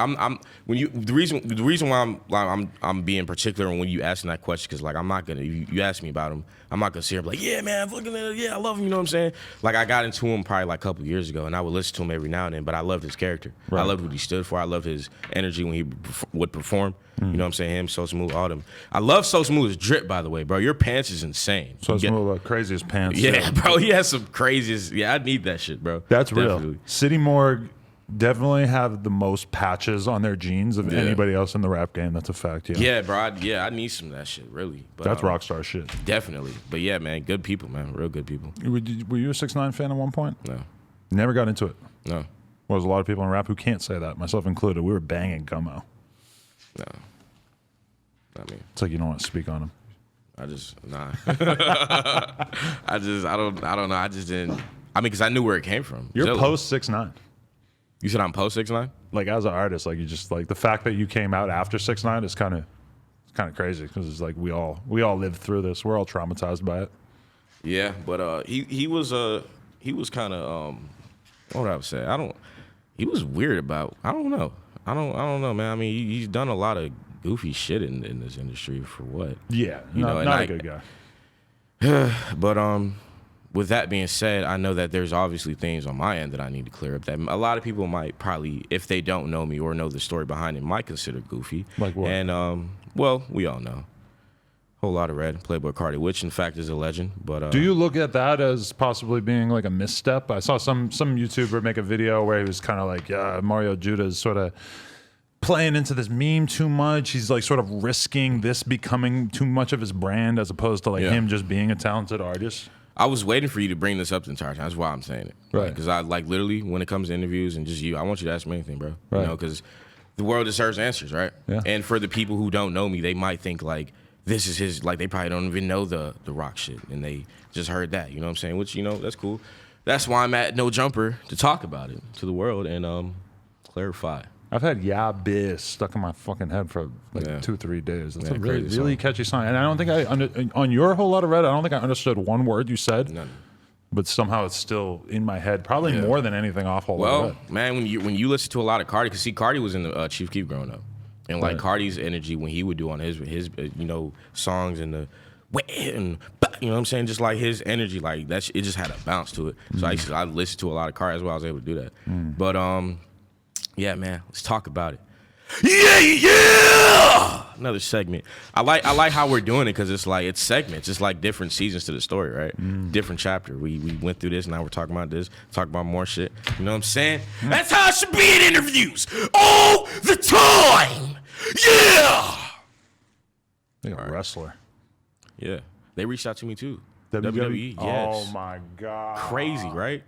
the reason why I'm being particular when you asking that question, because like I'm not gonna you ask me about him, I'm not gonna sit here and be like, yeah man, I'm looking at it, yeah I love him, you know what I'm saying? Like I got into him probably like a couple years ago, and I would listen to him every now and then, but I loved his character. Right. I loved what he stood for. I loved his energy when he would perform. You know what I'm saying? Him, So Smooth, all them. I love So Smooth's drip, by the way, bro. Your pants is insane. So Smooth, craziest pants. Yeah, bro. He has some craziest. Yeah, I need that shit, bro. That's real. City Morgue definitely have the most patches on their jeans of anybody else in the rap game. That's a fact. Yeah, bro. I need some of that shit, really. But, that's rock star shit. Definitely. But yeah, man, good people, man. Real good people. Were you a 6ix9ine fan at one point? No. Never got into it? No. Well, there's a lot of people in rap who can't say that, myself included. We were banging Gummo. No. Not me. It's like you don't want to speak on him. I don't know. I just didn't. I mean, because I knew where it came from. You're post 6ix9ine. You said I'm post 6ix9ine? Like as an artist, like you just like the fact that you came out after 6ix9ine is kind of crazy because it's like we all lived through this. We're all traumatized by it. Yeah, but he was kind of what would I say? He was weird about. I don't know, man. I mean, he's done a lot of goofy shit in this industry for what? Yeah, not a good guy. But with that being said, I know that there's obviously things on my end that I need to clear up that a lot of people might probably, if they don't know me or know the story behind it, might consider goofy. Like what? And well, we all know. Whole lot of red, Playboi Carti, which in fact is a legend. But do you look at that as possibly being like a misstep? I saw some YouTuber make a video where he was kind of like, yeah, Mario Judah is sort of playing into this meme too much. He's like sort of risking this becoming too much of his brand as opposed to like him just being a talented artist. I was waiting for you to bring this up the entire time. That's why I'm saying it. Right. Because I like literally when it comes to interviews and just you, I want you to ask me anything, bro. Right. You know, because the world deserves answers, right? Yeah. And for the people who don't know me, they might think like this is his, like they probably don't even know the rock shit and they just heard that, you know what I'm saying? Which, you know, that's cool. That's why I'm at No Jumper to talk about it to the world and clarify. I've had "Yeah Biz" stuck in my fucking head for like 2 or 3 days. That's a really catchy song. And I don't think on your Whole Lot of Red, I don't think I understood one word you said. None. But somehow it's still in my head, probably more than anything off Whole Lot of Red. Well, man, when you listen to a lot of Carti, because see, Carti was in the Chief Keef growing up. And like Carti's energy when he would do on his you know, songs and the and you know what I'm saying, just like his energy, like that it just had a bounce to it. So I listened to a lot of Carti as well. I was able to do that. But yeah, man, let's talk about it. Yeah. Another segment. I like how we're doing it because it's like it's segments. It's like different seasons to the story, right? Different chapter. We went through this. Now we're talking about this. Talk about more shit. You know what I'm saying? That's how it should be in interviews all the time. Yeah. Like a wrestler. Yeah, they reached out to me too. WWE. Yes. Oh my god. Crazy, right?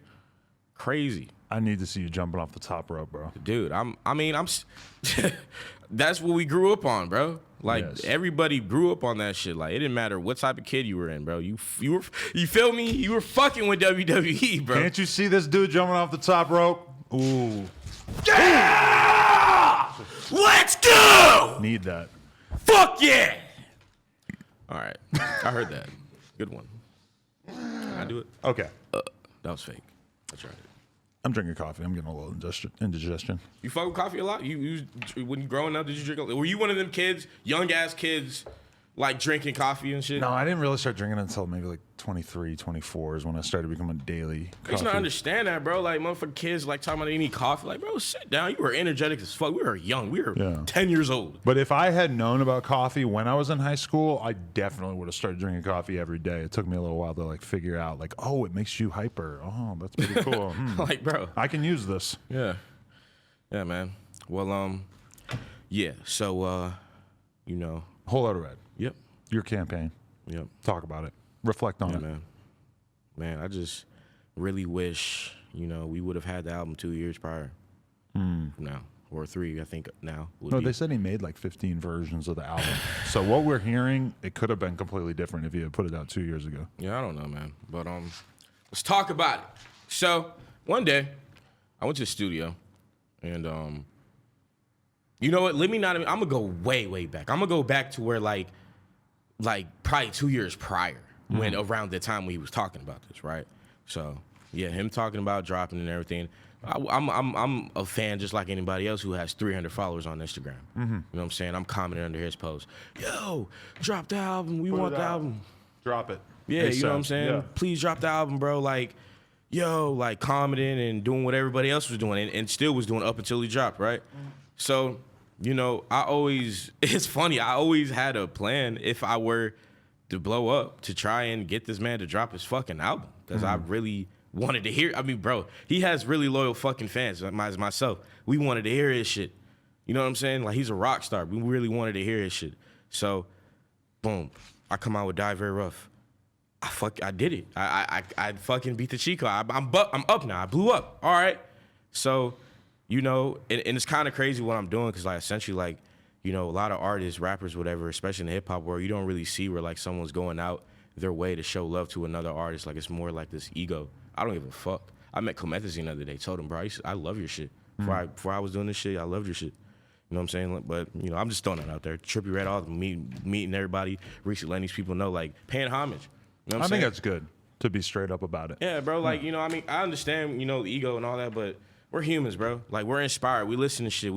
Crazy. I need to see you jumping off the top rope, bro. Dude, that's what we grew up on, bro. Like everybody grew up on that shit. Like it didn't matter what type of kid you were in, bro. You feel me? You were fucking with WWE, bro. Can't you see this dude jumping off the top rope? Ooh. Yeah! Let's go! Need that. Fuck yeah! All right. I heard that. Good one. Can I do it? Okay. That was fake. I tried it. I'm drinking coffee. I'm getting a little indigestion. You fuck with coffee a lot? You when you growing up, did you drink? Were you one of them kids, young ass kids, like drinking coffee and shit? No, I didn't really start drinking until maybe like 23, 24 is when I started becoming daily I used coffee. to understand that, bro. Like, motherfucking kids, like, talking about they need coffee. Like, bro, sit down. You were energetic as fuck. We were young. We were 10 years old. But if I had known about coffee when I was in high school, I definitely would have started drinking coffee every day. It took me a little while to like figure out, like, oh, it makes you hyper. Oh, that's pretty cool. Like, bro. I can use this. Yeah. Yeah, man. Well, yeah. So, you know. Whole Lotta Red. Yep. Your campaign. Yep. Talk about it. Reflect on it. Man, I just really wish, you know, we would have had the album 2 years prior. Now. Or 3, I think, now. No, they said he made like 15 versions of the album. So what we're hearing, it could have been completely different if he had put it out 2 years ago. Yeah, I don't know, man. But let's talk about it. So, one day, I went to the studio, and you know what? I'm gonna go way, way back. I'm gonna go back to where like probably 2 years prior, when around the time when he was talking about this, right? So yeah, him talking about dropping and everything. I'm a fan just like anybody else who has 300 followers on Instagram. You know what I'm saying? I'm commenting under his post. Yo, drop the album. We want the album. Drop it. Yeah, you know what I'm saying? Yeah. Please drop the album, bro. Like, yo, like commenting and doing what everybody else was doing and still was doing up until he dropped, right? So, you know, it's funny, I always had a plan if I were to blow up to try and get this man to drop his fucking album. Because I really wanted to hear, I mean, bro, he has really loyal fucking fans, as myself. We wanted to hear his shit. You know what I'm saying? Like, he's a rock star. We really wanted to hear his shit. So, boom, I come out with Die Very Rough. I did it. I fucking beat the Chico. I'm up now. I blew up. All right. So, you know, and it's kind of crazy what I'm doing because, like, essentially, like, you know, a lot of artists, rappers, whatever, especially in the hip hop world, you don't really see where like someone's going out their way to show love to another artist. Like, it's more like this ego. I don't give a fuck. I met Comethazine the other day. Told him, bro, I love your shit. Before I was doing this shit, I loved your shit. You know what I'm saying? But, you know, I'm just throwing it out there. Trippie Redd, all meeting everybody, recently letting these people know, like, paying homage. You know what I'm saying? I think that's good to be straight up about it. Yeah, bro. Like, you know, I mean, I understand, you know, the ego and all that, but we're humans, bro. Like, we're inspired. We listen to shit.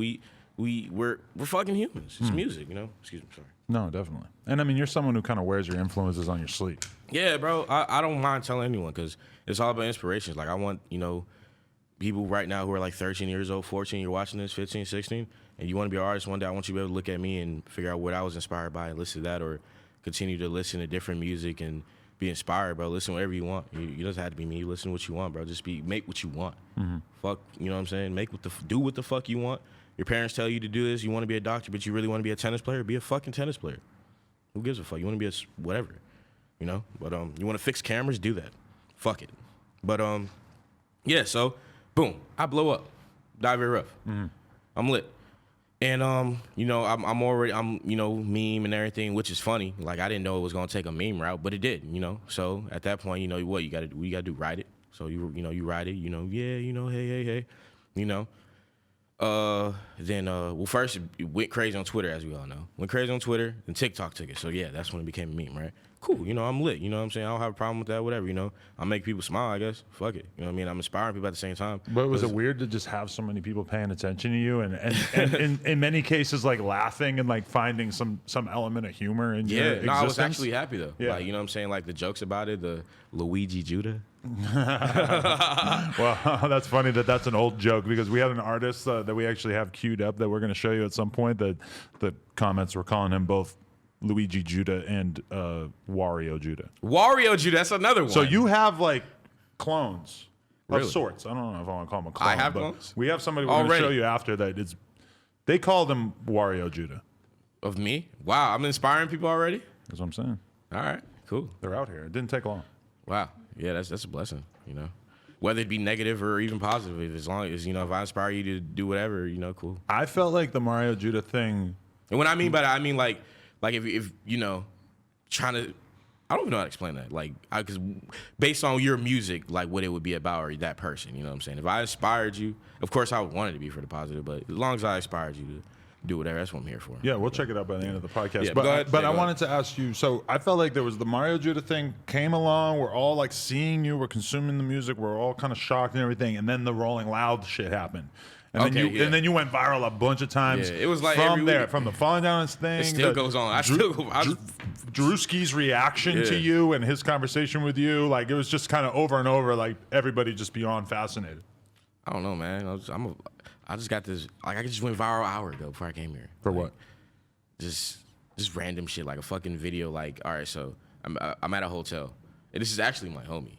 We're fucking humans. It's music, you know? Excuse me, sorry. No, definitely. And I mean, you're someone who kind of wears your influences on your sleeve. Yeah, bro. I don't mind telling anyone because it's all about inspirations. Like, I want, you know, people right now who are like 13 years old, 14, you're watching this, 15, 16, and you want to be an artist one day, I want you to be able to look at me and figure out what I was inspired by and listen to that, or continue to listen to different music and be inspired, bro. Listen whatever you want. You doesn't have to be me. Listen to what you want, bro. Just make what you want. Fuck, you know what I'm saying? Do what the fuck you want. Your parents tell you to do this. You want to be a doctor, but you really want to be a tennis player? Be a fucking tennis player. Who gives a fuck? You want to be a whatever, you know? But you want to fix cameras? Do that. Fuck it. But yeah. So boom, I blow up. Die Very Rough. I'm lit. And you know, I'm you know, meme and everything, which is funny. Like, I didn't know it was gonna take a meme route, but it did, you know. So at that point, you know what you gotta do, write it. So you write it, you know, yeah, you know, hey, you know. Then well, first it went crazy on Twitter, as we all know. Went crazy on Twitter, then TikTok took it. So yeah, that's when it became a meme, right? Cool, you know, I'm lit, you know what I'm saying? I don't have a problem with that, whatever, you know. I make people smile, I guess. Fuck it. You know what I mean? I'm inspiring people at the same time. But was it weird to just have so many people paying attention to you and in many cases like laughing and like finding some element of humor in your existence? I was actually happy though. Yeah. Like, you know what I'm saying? Like, the jokes about it, the Luigi Judah. Well, that's funny that's an old joke because we had an artist that we actually have queued up that we're going to show you at some point that the comments were calling him both Luigi Judah and Wario Judah. Wario Judah, that's another one. So you have like clones of Really? sorts. I don't know if I want to call them a clone. I have but clones? We have somebody we're going to Already? show you after that. They call them Wario Judah. Of me? Wow, I'm inspiring people already? That's what I'm saying. All right, cool. They're out here. It didn't take long. Wow. Yeah, that's a blessing, you know. Whether it be negative or even positive, as long as, you know, if I inspire you to do whatever, you know, cool. I felt like the Mario Judah thing. And what I mean by that, I mean like if you know, trying to, I don't even know how to explain that. Like, because based on your music, like what it would be about or that person, you know what I'm saying? If I inspired you, of course I would want it to be for the positive, but as long as I inspired you to do whatever. That's what I'm here for. Yeah, we'll check it out by the end of the podcast. Yeah, but go ahead. but Yeah, I go wanted to ask you. So I felt like there was the Mario Judah thing came along. We're all like seeing you. We're consuming the music. We're all kind of shocked and everything. And then the Rolling Loud shit happened. And then you went viral a bunch of times. Yeah, it was like from every there, week. from the falling down his thing. It still goes on. Drewski's reaction to you and his conversation with you, like it was just kind of over and over. Like everybody just beyond fascinated. I don't know, man. I just got this. Like I just went viral an hour ago before I came here. For like, what? Just random shit, like a fucking video. Like, all right, so I'm at a hotel, and this is actually my homie,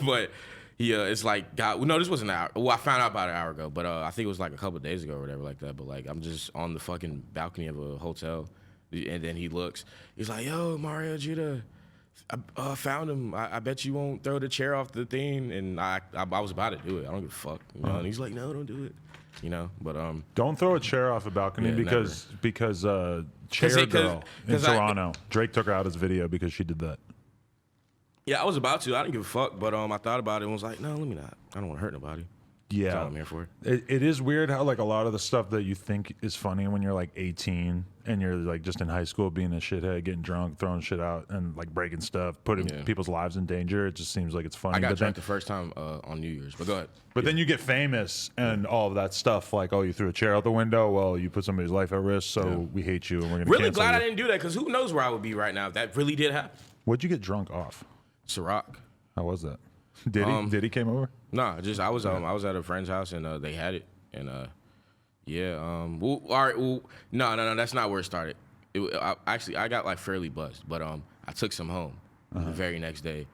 but he it's like no, this wasn't an hour. Well, I found out about it an hour ago, but I think it was like a couple of days ago or whatever like that. But like I'm just on the fucking balcony of a hotel, and then he looks. He's like, "Yo, Mario Judah, I found him. I bet you won't throw the chair off the thing." And I was about to do it. I don't give a fuck, you know. And he's like, "No, don't do it." You know, but don't throw a chair off a balcony because Chair Girl in Toronto. Drake took her out his video because she did that. Yeah, I was about to. I didn't give a fuck, but I thought about it and was like, no, let me not. I don't want to hurt nobody. Yeah, That's all I'm here for. It is weird how like a lot of the stuff that you think is funny when you're like 18 and you're like just in high school being a shithead, getting drunk, throwing shit out, and like breaking stuff, putting people's lives in danger. It just seems like it's funny. I got drunk the first time on New Year's, but go ahead. But then you get famous and all of that stuff, like, oh, you threw a chair out the window. Well, you put somebody's life at risk, so we hate you and we're gonna really cancel glad you. I didn't do that because who knows where I would be right now if that really did happen. What'd you get drunk off? Ciroc. How was that? Did he? Did he came over? Nah, just I was at a friend's house and they had it and all right, no, that's not where it started. I got like fairly buzzed, but I took some home the very next day.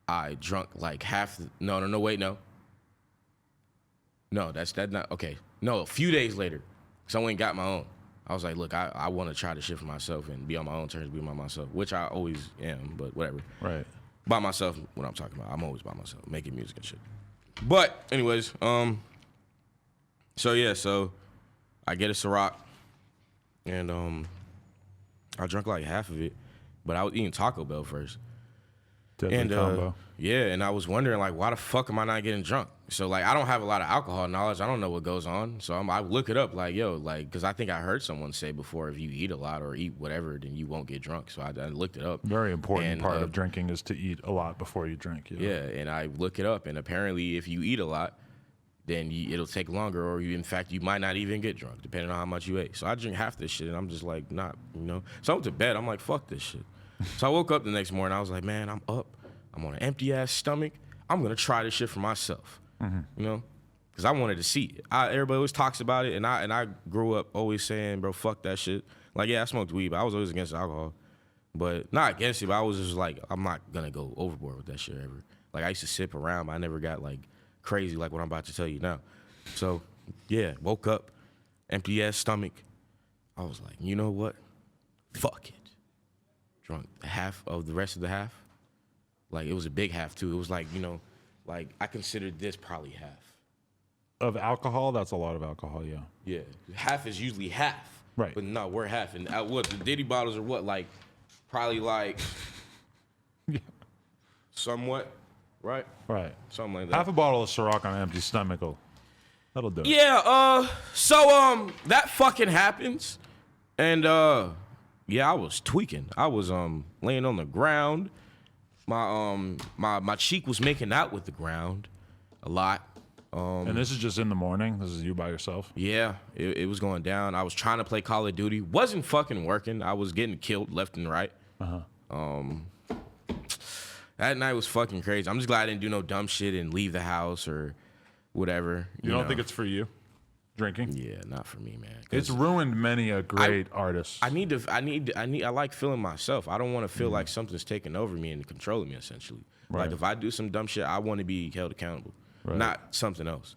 I drunk like half. No, that's not okay. No, a few days later, so I went and got my own. I was like, look, I want to try this shit for myself and be on my own terms, be by myself, which I always am, but whatever. Right. By myself, what I'm talking about. I'm always by myself, making music and shit. But anyways, so I get a Ciroc, and I drank like half of it, but I was eating Taco Bell first. Deadly combo. Yeah, and I was wondering like, why the fuck am I not getting drunk? So like, I don't have a lot of alcohol knowledge. I don't know what goes on. So I look it up like, yo, like, because I think I heard someone say before, if you eat a lot or eat whatever, then you won't get drunk. So I looked it up. Very important part of drinking is to eat a lot before you drink. You know? Yeah, and I look it up, and apparently, if you eat a lot, then it'll take longer, or in fact, you might not even get drunk, depending on how much you ate. So I drink half this shit, and I'm just like, not, you know. So I went to bed. I'm like, fuck this shit. So I woke up the next morning. I was like, man, I'm up. I'm on an empty ass stomach. I'm gonna try this shit for myself. You know, because I wanted to see it. Everybody always talks about it, and I grew up always saying, bro, fuck that shit. Like, yeah, I smoked weed, but I was always against alcohol. But not against it, but I was just like, I'm not gonna go overboard with that shit ever. Like, I used to sip around, but I never got like crazy like what I'm about to tell you now. So yeah, woke up, empty ass stomach. I was like, you know what? Fuck it. Drunk half of the rest of the half. Like, it was a big half too. It was like, you know, like I considered this probably half. Of alcohol? That's a lot of alcohol, yeah. Yeah, half is usually half. Right. But no, we're half. And what, the Diddy bottles are what, like, probably like, somewhat, right? Right. Something like that. Half a bottle of Ciroc on an empty stomach that'll do it. Yeah, so that fucking happens. And yeah, I was tweaking. I was laying on the ground. My cheek was making out with the ground a lot. And this is just in the morning? This is you by yourself? Yeah, it was going down. I was trying to play Call of Duty. Wasn't fucking working. I was getting killed left and right. That night was fucking crazy. I'm just glad I didn't do no dumb shit and leave the house or whatever. You don't think it's for you? Drinking? Yeah, not for me, man. It's ruined many a great artist. I like feeling myself. I don't want to feel like something's taking over me and controlling me, essentially. Right. Like, if I do some dumb shit, I want to be held accountable, not something else.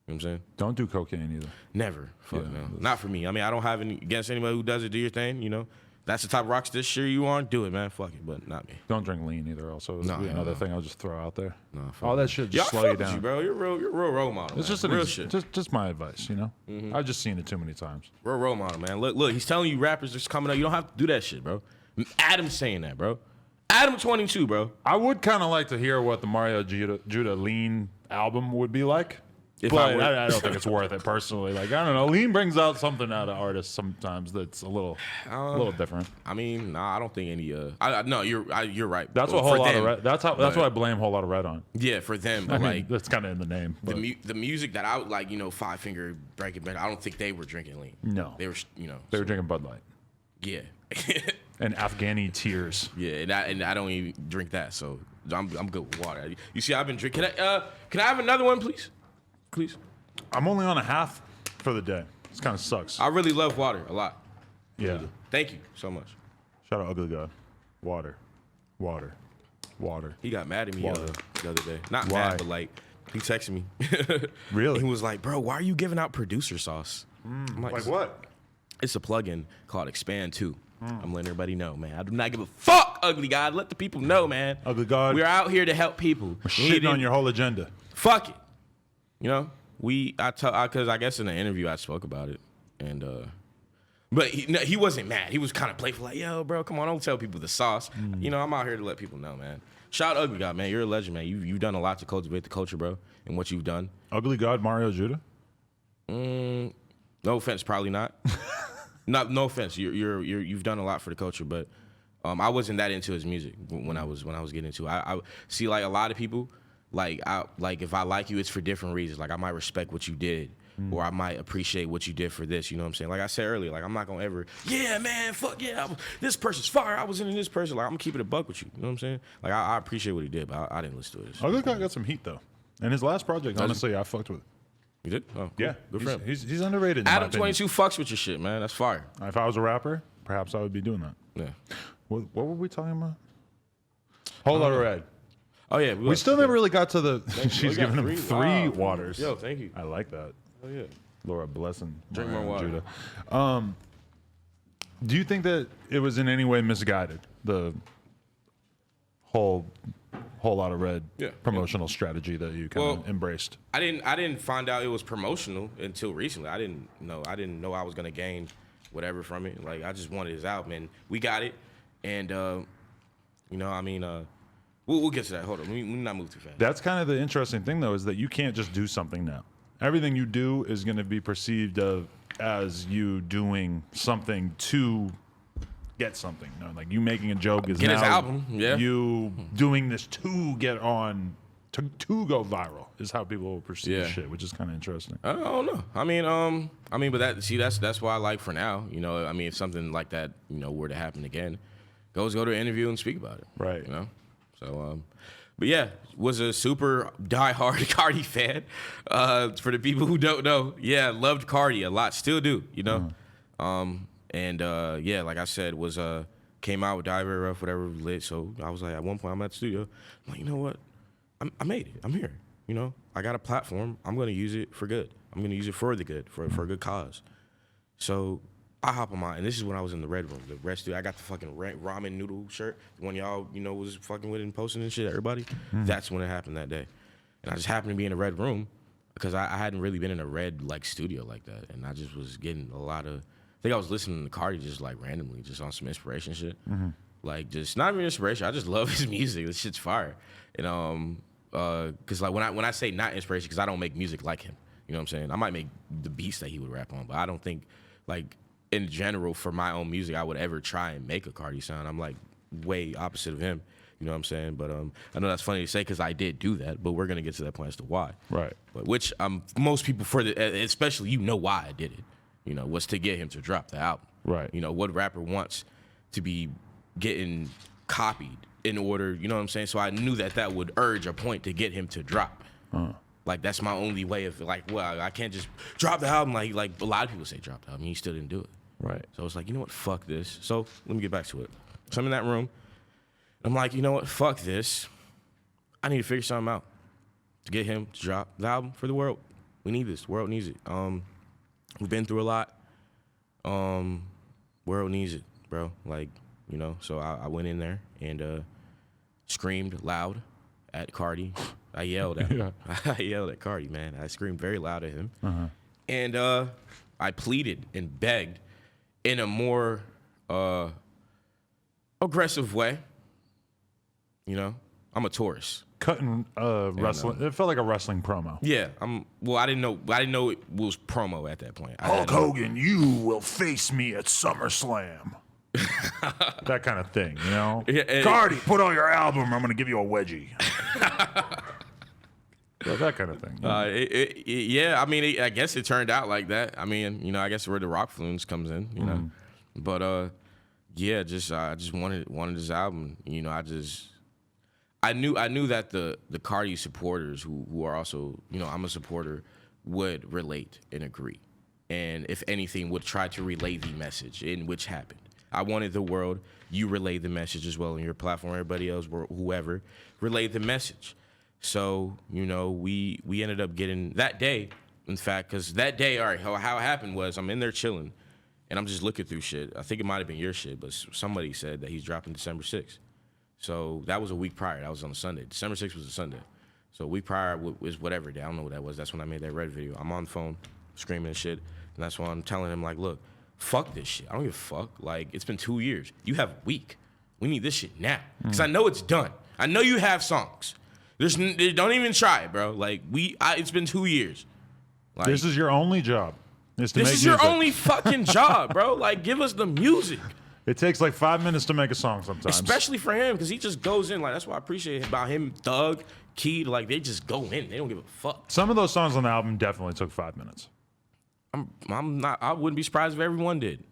You know what I'm saying? Don't do cocaine either. Never. Fuck no. Not for me. I mean, I don't have any against anybody who does it. Do your thing, you know? That's the type of rockstar shit you on, do it, man. Fuck it, but not me. Don't drink lean either. Also, another thing I'll just throw out there. No, all that shit just slow you down, you, bro. You're a real role model. It's just real shit. Just my advice, you know. I've just seen it too many times. Real role model, man. Look. He's telling you rappers just coming up. You don't have to do that shit, bro. Adam's saying that, bro. Adam 22, bro. I would kind of like to hear what the Mario Judah Lean album would be like. If But I were, I don't think it's worth it personally. Like, I don't know. Lean brings out something out of artists sometimes that's a little different. I mean, nah, I don't think any. No, you're right. That's Well, what Whole for Lot of them, Red. That's what I blame Whole Lot of Red on. Yeah, for them, but I mean, like that's kind of in the name. But. the music that I would like, Five Finger, Breaking Bad. I don't think they were drinking lean. No, they were. They were drinking Bud Light. Yeah. And Afghani tears. Yeah, and I don't even drink that, so I'm good with water. You see, I've been drinking. Can I have another one, please? Please. I'm only on a half for the day. This kind of sucks. I really love water a lot. Yeah. Thank you so much. Shout out Ugly God. Water. Water. Water. He got mad at me Water. the other day. Not Why? mad, but like he texted me. Really? He was like, "Bro, why are you giving out producer sauce?" I'm Like what? It's a plugin called Expand 2. I'm letting everybody know, man. I do not give a fuck, Ugly God. Let the people know, man. Ugly God. We're out here to help people. We're shitting on your whole agenda. Fuck it. Because I guess in the interview I spoke about it, and but he wasn't mad. He was kind of playful, like, "Yo, bro, come on, don't tell people the sauce." I'm out here to let people know, man. Shout out Ugly God, man. You're a legend, man. You've done a lot to cultivate the culture, bro, and what you've done. Ugly God, Mario Judah. No offense, probably not. No offense. You've done a lot for the culture, but I wasn't that into his music when I was getting into it. I see, like, a lot of people, like if I like you, it's for different reasons. Like, I might respect what you did, or I might appreciate what you did for this. You know what I'm saying? Like I said earlier, like, I'm not gonna ever, yeah, man, fuck yeah, this person's fire. I was into this person. Like, I'm gonna keep it a buck with you. You know what I'm saying? Like, I appreciate what he did, but I didn't listen to it. Ugly God got some heat though, and his last project, honestly, I fucked with it. You did? Oh, cool. Yeah, Good for him. He's underrated. In Adam my opinion. 22 fucks with your shit, man. That's fire. If I was a rapper, perhaps I would be doing that. Yeah. What were we talking about? Whole Lot of Red. Oh yeah. We still never really got to the. She's We got giving him three Wow. waters. Yo, thank you. I like that. Oh yeah. Laura, blessing. Drink Mario more water. Judah. Do you think that it was in any way misguided, the whole Lot of Red promotional strategy that you kind of embraced? I didn't find out it was promotional until recently. I didn't know I was gonna gain whatever from it. Like, I just wanted his album, and we got it. And we'll get to that. Hold on, we not move too fast. That's kind of the interesting thing, though, is that you can't just do something now. Everything you do is going to be perceived as you doing something to get something. You know, like, you making a joke is Get now his album, yeah. you doing this to get on, to go viral is how people will perceive shit, which is kind of interesting. I don't know. I mean, but that's why I like for now. If something like that, were to happen again, go to an interview and speak about it. Right. So, but yeah, was a super diehard Carti fan. For the people who don't know, loved Carti a lot, still do. Like I said, was came out with Die Very Rough, whatever, lit. So I was like, at one point, I'm at the studio. I'm like, you know what? I made it. I'm here. I got a platform. I'm gonna use it for good. I'm gonna use it for the good, for a good cause. So I hop on my, and this is when I was in the Red Room, the Red Studio. I got the fucking ramen noodle shirt, the one y'all, was fucking with and posting and shit, everybody. That's when it happened that day. And I just happened to be in a Red Room because I hadn't really been in a Red, like, studio like that. And I just was getting a lot of, I think I was listening to Carti just, like, randomly, just on some inspiration shit. Like, just not even inspiration. I just love his music. This shit's fire. And because, like, when I say not inspiration, because I don't make music like him. You know what I'm saying? I might make the beats that he would rap on, but I don't think, like, in general, for my own music, I would ever try and make a Carti sound. I'm, like, way opposite of him. You know what I'm saying? But I know that's funny to say because I did do that, but we're going to get to that point as to why. Right. But which most people, especially why I did it, was to get him to drop the album. Right. What rapper wants to be getting copied in order, you know what I'm saying? So I knew that would urge a point to get him to drop. Like, that's my only way of, like, well, I can't just drop the album like a lot of people say drop the album. He still didn't do it. Right. So it's like, you know what, fuck this. So let me get back to it. So I'm in that room. I'm like, you know what, fuck this. I need to figure something out to get him to drop the album for the world. We need this. The world needs it. We've been through a lot. World needs it, bro. Like, so I went in there and screamed loud at Carti. I yelled at him. I yelled at Carti, man. I screamed very loud at him. And I pleaded and begged in a more aggressive way. I'm a Taurus. cutting wrestling. It felt like a wrestling promo. Yeah, well, I didn't know it was promo at that point. Hulk Hogan, you will face me at SummerSlam. That kind of thing, you know? Yeah, Carti, put on your album. I'm going to give you a wedgie. Yeah, that kind of thing. Yeah, I mean, I guess it turned out like that. I mean, you know, I guess where the rock fluence comes in, you know. But yeah, I just wanted this album. You know, I knew that the Carti supporters who are also, you know, I'm a supporter, would relate and agree, and if anything, would try to relay the message in which happened. I wanted the world, you relay the message as well on your platform. Everybody else, whoever, relay the message. So, you know, we ended up getting that day, in fact, because that day, all right, how it happened was I'm in there chilling, and I'm just looking through shit. I think it might have been your shit, but somebody said that he's dropping December 6th. So that was a week prior. That was on a Sunday. December 6th was a Sunday. So a week prior was whatever day. I don't know what that was. That's when I made that Red video. I'm on the phone screaming and shit, and that's why I'm telling him, like, look, fuck this shit. I don't give a fuck. Like, it's been 2 years. You have a week. We need this shit now. Because I know it's done. I know you have songs. Don't even try it, bro. Like, it's been 2 years. Like, this is your only job. This is your only fucking job, bro. Like, give us the music. It takes like 5 minutes to make a song sometimes. Especially for him, because he just goes in. Like, that's what I appreciate about him, Thug, Key. Like, they just go in. They don't give a fuck. Some of those songs on the album definitely took 5 minutes. I wouldn't be surprised if everyone did.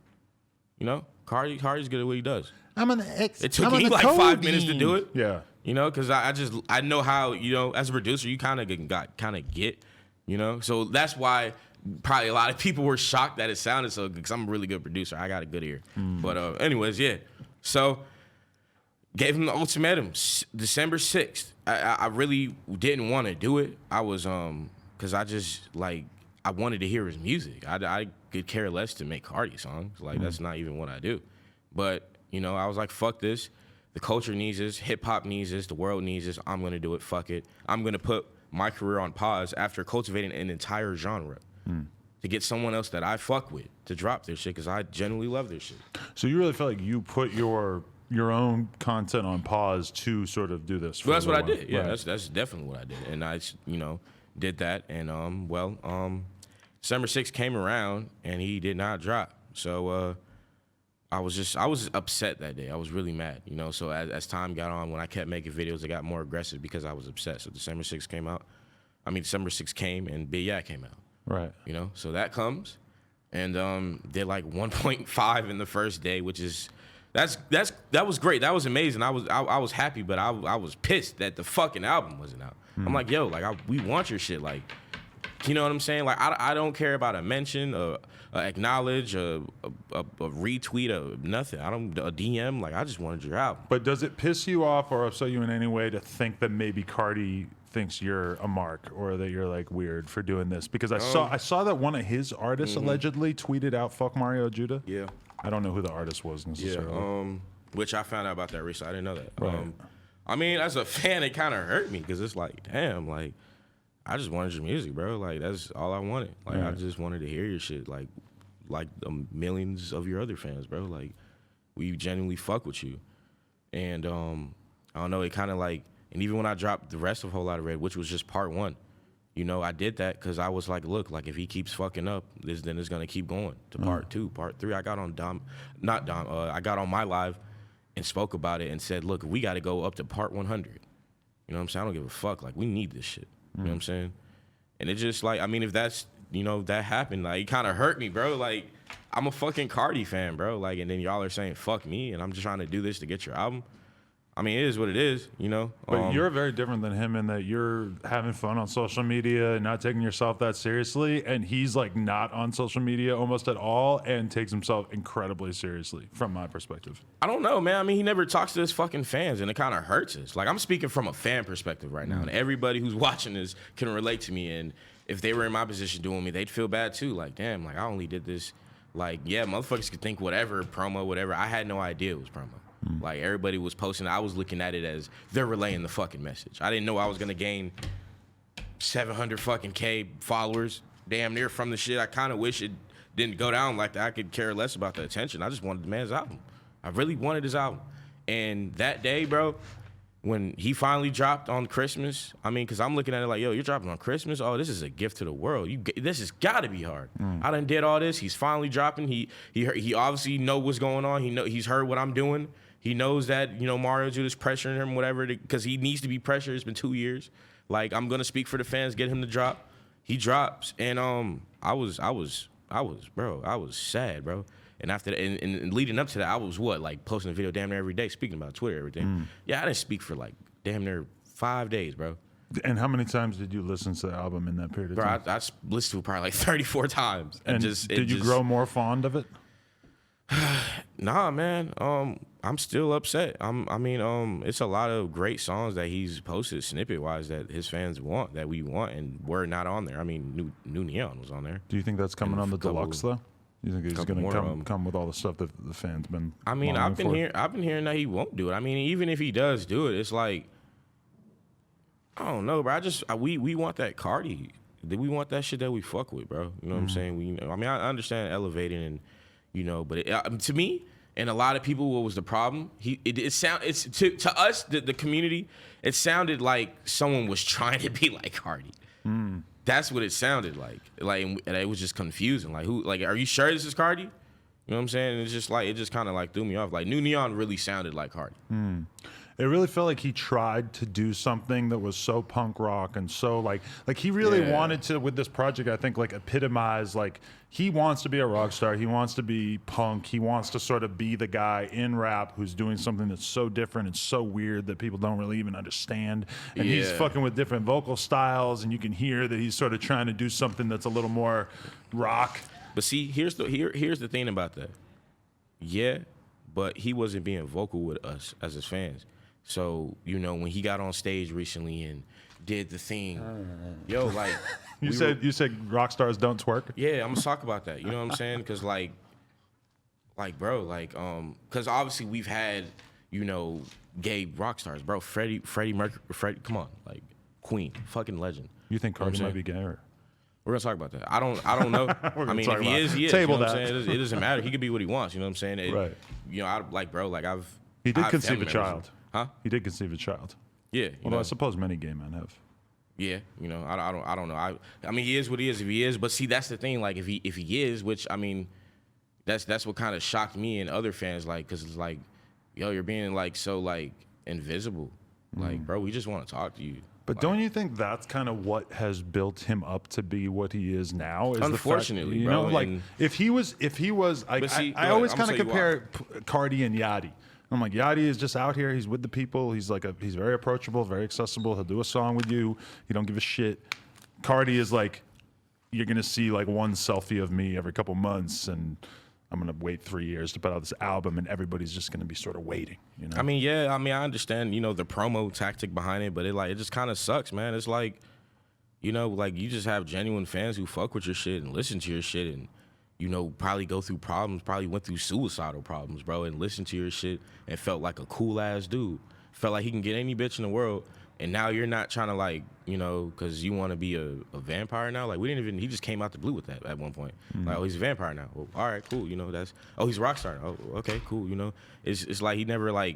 You know? Carti's good at what he does. It took me like 5 minutes to do it. Yeah. You know, because I know how, you know, as a producer, you kind of get, you know? So that's why probably a lot of people were shocked that it sounded so good, because I'm a really good producer. I got a good ear. But anyways, yeah. So gave him the ultimatum, December 6th. I really didn't want to do it. I was, because I wanted to hear his music. I could care less to make Carti songs. Like, that's not even what I do. But, you know, I was like, fuck this. The culture needs this. Hip-hop needs this. The world needs this. I'm going to do it. Fuck it. I'm going to put my career on pause after cultivating an entire genre to get someone else that I fuck with to drop their shit, because I genuinely love their shit. So you really feel like you put your own content on pause to sort of do this? Well, that's what I did. Yeah, right. that's definitely what I did. And I, you know, did that. And, December 6th came around, and he did not drop. So, I was upset that day. I was really mad, you know. So as time got on, when I kept making videos, I got more aggressive because I was upset. So December 6th came, and Big Yeah came out. Right. You know, so that comes, and did like 1.5 in the first day, which is that was great. That was amazing. I was happy, but I was pissed that the fucking album wasn't out. I'm like, yo, like we want your shit, like. You know what I'm saying? Like, I don't care about a mention, a acknowledge, a retweet, nothing. A DM. Like, I just wanted your album. But does it piss you off or upset you in any way to think that maybe Carti thinks you're a mark, or that you're like weird for doing this? Because I saw that one of his artists allegedly tweeted out "fuck Mario Judah." Yeah. I don't know who the artist was necessarily. Yeah. Which I found out about that recently. I didn't know that. Right. I mean, as a fan, it kind of hurt me, because it's like, damn, like. I just wanted your music, bro. Like, that's all I wanted. Like, I just wanted to hear your shit, like millions of your other fans, bro. Like, we genuinely fuck with you. And I don't know, it kind of like, and even when I dropped the rest of Whole Lotta Red, which was just part 1, you know, I did that because I was like, look, like, if he keeps fucking up, then it's gonna keep going to part 2, part 3. I got on I got on my live and spoke about it and said, look, we got to go up to part 100. You know what I'm saying? I don't give a fuck. Like, we need this shit. You know what I'm saying? And it just, like, I mean, if that's, you know, that happened, like, it kind of hurt me, bro. Like, I'm a fucking Carti fan, bro. Like, and then y'all are saying, fuck me, and I'm just trying to do this to get your album. I mean, it is what it is, you know? But you're very different than him in that you're having fun on social media and not taking yourself that seriously. And he's, like, not on social media almost at all and takes himself incredibly seriously, from my perspective. I don't know, man. I mean, he never talks to his fucking fans, and it kind of hurts us. Like, I'm speaking from a fan perspective right now, and everybody who's watching this can relate to me. And if they were in my position doing me, they'd feel bad, too. Like, damn, like, I only did this. Like, yeah, motherfuckers could think whatever, promo, whatever. I had no idea it was promo. Like, everybody was posting. I was looking at it as they're relaying the fucking message. I didn't know I was gonna gain 700 fucking K followers, damn near, from the shit. I kind of wish it didn't go down like that. I could care less about the attention. I just wanted the man's album. I really wanted his album. And that day, bro, when he finally dropped on Christmas, I mean, because I'm looking at it like, yo, you're dropping on Christmas? Oh, this is a gift to the world. This has got to be hard. I done did all this. He's finally dropping. He obviously know what's going on. He's heard what I'm doing. He knows that, Mario Judah's pressuring him, whatever, because he needs to be pressured. It's been 2 years. Like, I'm going to speak for the fans, get him to drop. He drops. And I was sad, bro. And after that, and leading up to that, I was posting a video damn near every day, speaking about Twitter, everything. Yeah, I didn't speak for damn near 5 days, bro. And how many times did you listen to the album in that period of time? Bro, I listened to it probably 34 times. And did you grow more fond of it? Nah, man. I'm still upset. It's a lot of great songs that he's posted snippet wise that his fans want, that we want, and we're not on there. I mean, New Neon was on there. Do you think that's coming on the deluxe though? You think he's going to come with all the stuff that the fans been? I mean, I've been hearing that he won't do it. I mean, even if he does do it, it's like, I don't know, bro. We want that Carti. We want that shit that we fuck with, bro. You know what I'm saying? I understand elevating and, but to me and a lot of people, what was the problem? To us, the community, it sounded like someone was trying to be like Carti. That's what it sounded like. And it was just confusing. Like, are you sure this is Carti? You know what I'm saying? And it's just it just kind of threw me off. Like, New Neon really sounded like Carti. It really felt like he tried to do something that was so punk rock and so like he really wanted to, with this project, I think, epitomize, he wants to be a rock star. He wants to be punk. He wants to sort of be the guy in rap who's doing something that's so different and so weird that people don't really even understand. And he's fucking with different vocal styles, and you can hear that he's sort of trying to do something that's a little more rock. But see, here's the thing about that. Yeah, but he wasn't being vocal with us as his fans. So, when he got on stage recently and did the thing, you said rock stars don't twerk? Yeah, I'm gonna talk about that. You know what I'm saying? Because because obviously we've had, gay rock stars, bro. Freddie Mercury, come on, Queen, fucking legend. You think Carti might be gay? Or? We're gonna talk about that. I don't know. I mean, if he is, he is. Table you know that. What I'm saying? It doesn't matter. He could be what he wants. You know what I'm saying? Right. He did conceive a child. Huh? He did conceive a child. Yeah. Although I suppose many gay men have. Yeah, I don't know. I mean, he is what he is if he is. But see, that's the thing. Like, if he is, which I mean, that's what kind of shocked me and other fans. Because it's yo, you're being so invisible. Bro, we just want to talk to you. But don't you think that's kind of what has built him up to be what he is now? Is unfortunately, the fact, bro. If he was, I always kind of compare Carti and Yachty. I'm like, Yachty is just out here. He's with the people. He's he's very approachable, very accessible. He'll do a song with you. He don't give a shit. Carti is you're going to see one selfie of me every couple months, and I'm going to wait 3 years to put out this album, and everybody's just going to be sort of waiting. I mean, yeah. I understand, the promo tactic behind it, but it just kind of sucks, man. It's you just have genuine fans who fuck with your shit and listen to your shit and, probably go through problems, probably went through suicidal problems, bro, and listened to your shit and felt like a cool ass dude. Felt like he can get any bitch in the world. And now you're not trying to because you want to be a vampire now. He just came out the blue with that at one point. Oh, he's a vampire now. Well, all right, cool. He's a rock star. Oh, okay, cool. It's he never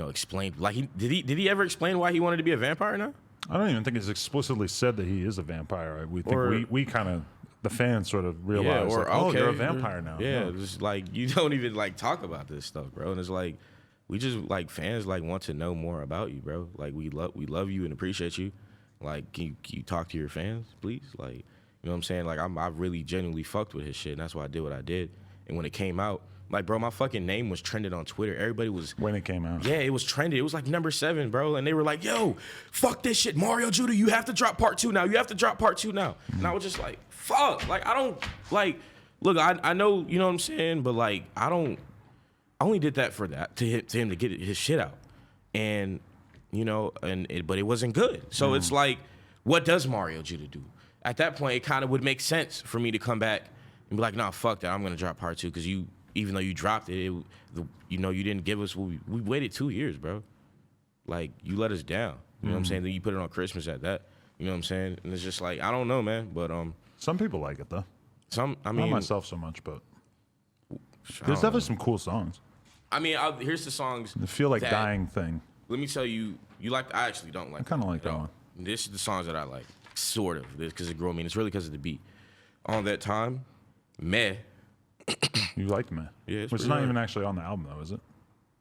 explained. Did he ever explain why he wanted to be a vampire now? I don't even think it's explicitly said that he is a vampire. We think we kind of, the fans sort of realize, you're a vampire now. Yeah, no. Just you don't even talk about this stuff, bro. And it's we just fans want to know more about you, bro. We love you and appreciate you. Can you talk to your fans, please? You know what I'm saying? I really genuinely fucked with his shit, and that's why I did what I did. And when it came out, bro, my fucking name was trended on Twitter. Everybody was... When it came out. Yeah, it was trended. It was number 7, bro. And they were yo, fuck this shit. Mario Judah, you have to drop part 2 now. You have to drop part 2 now. And I was just fuck. I don't... look, I know, you know what I'm saying? But, I don't... I only did that for that, to him to get his shit out. And, but it wasn't good. So it's what does Mario Judah do? At that point, it kind of would make sense for me to come back and be nah, fuck that. I'm going to drop part 2 because even though you dropped it, you didn't give us. We waited 2 years, bro. You let us down. You know what I'm saying? Then you put it on Christmas at that. You know what I'm saying? And it's just I don't know, man. But some people like it though. Not myself so much, but there's definitely some cool songs. Here's the songs. The Feel Like Dying thing. let me tell you, I actually don't like. I kind of like it that at all. one. This is the songs that I like, sort of, because it grew on me. And it's really because of the beat. On that time, Meh. You liked Meh. Yeah, it's which is pretty not hard. even actually on the album though, is it?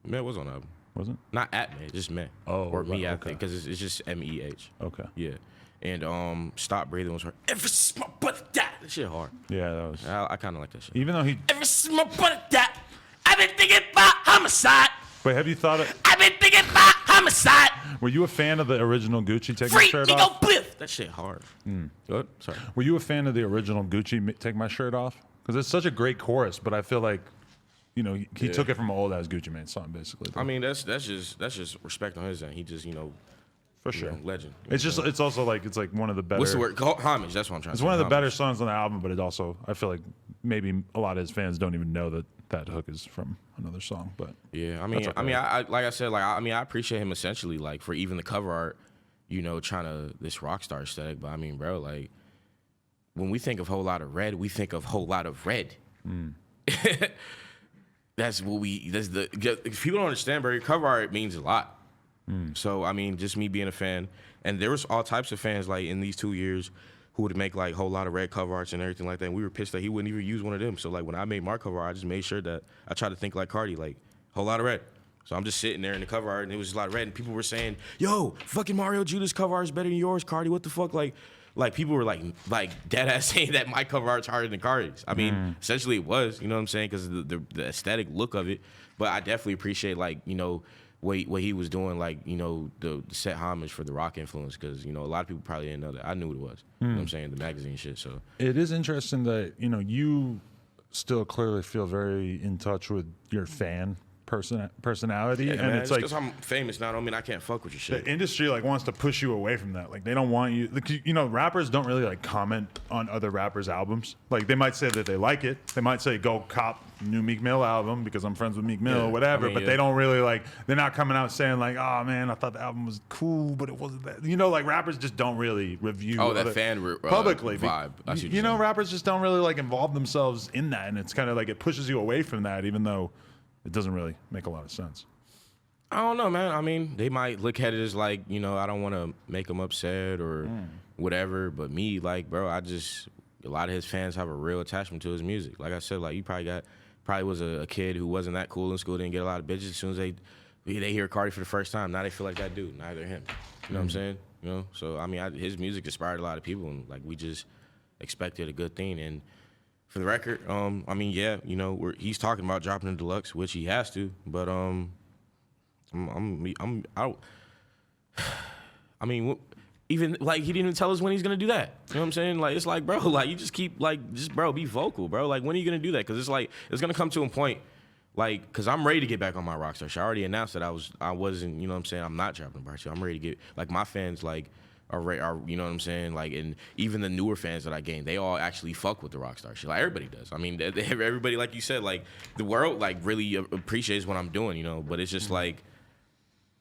Meh was on the album. Was it? Not at Meh, just Meh. Oh, or me, right, I okay. think, because it's just MEH. Okay. Yeah. And Stop Breathing was hard. Ever since my brother died. That shit hard. Yeah, that was. I kind of like that shit. Even though he. Ever since my brother died, I've been thinking about homicide. Wait, have you thought of? I've been thinking about homicide. Were you a fan of the original Gucci Take My Freak, Shirt we Off? go bliff. That shit hard. What? Sorry. Were you a fan of the original Gucci Take My Shirt Off? Because it's such a great chorus, but I feel like, you know, he took it from an old ass Gucci Mane song, basically. I mean, that's just respect on his end. He just, for sure, legend. It's just, it's also like, it's like one of the better. What's the word? Homage. That's what I'm trying to It's say. one of the Homage. better songs on the album, but it also, I feel like maybe a lot of his fans don't even know that that hook is from another song. But Yeah, I like I said, I appreciate him essentially, like, for even the cover art, trying to this rock star aesthetic. But I mean, bro, like, when we think of Whole Lot of Red, we think of Whole Lot of Red. That's what if people don't understand, bro, your cover art means a lot. So, I mean, just me being a fan, and there was all types of fans, like, in these 2 years who would make, like, Whole Lot of Red cover arts and everything like that, and we were pissed that he wouldn't even use one of them. So, like, when I made my cover art, I just made sure that I tried to think like Carti, like, Whole Lot of Red. So I'm just sitting there in the cover art, and it was just a lot of red, and people were saying, yo, fucking Mario Judah's cover art is better than yours, Carti, what the fuck? Like people were like dead ass saying that my cover art's harder than Carti's. I mean, essentially it was, you know what I'm saying, because the aesthetic look of it. But I definitely appreciate, like, what he was doing, like, the set homage for the rock influence, because, a lot of people probably didn't know that. I knew what it was. You know what I'm saying? The magazine shit. So it is interesting that, you still clearly feel very in touch with your fan personality, yeah, and man, it's like, because I'm famous now, don't mean I can't fuck with your shit. the industry like wants to push you away from that. Like, they don't want you, like, rappers don't really like comment on other rappers' albums. Like, they might say that they like it. They might say, go cop new Meek Mill album because I'm friends with Meek Mill, Yeah, or whatever. I mean, but they don't really like, they're not coming out saying like, oh man, I thought the album was cool, but it wasn't that. Like, rappers just don't really review that other- fan publicly vibe. I see what you're saying. Rappers just don't really like involve themselves in that, and it's kind of like it pushes you away from that, even though it doesn't really make a lot of sense. I don't know, man. I mean, they might look at it as like, I don't want to make them upset or whatever. But me, like, bro, a lot of his fans have a real attachment to his music. Like I said, like, you probably was a kid who wasn't that cool in school, didn't get a lot of bitches. As soon as they hear Carti for the first time, now they feel like that dude, neither him. You know what I'm saying? So, I mean, his music inspired a lot of people, and, like, we just expected a good thing. And for the record, I mean, yeah, he's talking about dropping the deluxe, which he has to, but even like he didn't even tell us when he's gonna do that. You know what I'm saying? Like, it's like, bro, like, you just keep bro, be vocal, bro. Like, when are you gonna do that? Because it's like it's gonna come to a point, like, because I'm ready to get back on my rockstar shit. I already announced that I wasn't. You know what I'm saying? I'm not dropping the bar shit. I'm ready to get, like, my fans like are you know what I'm saying? Like, and even the newer fans that I gained, they all actually fuck with the rockstar shit. Like, everybody does. I mean, everybody, like you said, like, the world like really appreciates what I'm doing. But it's just like,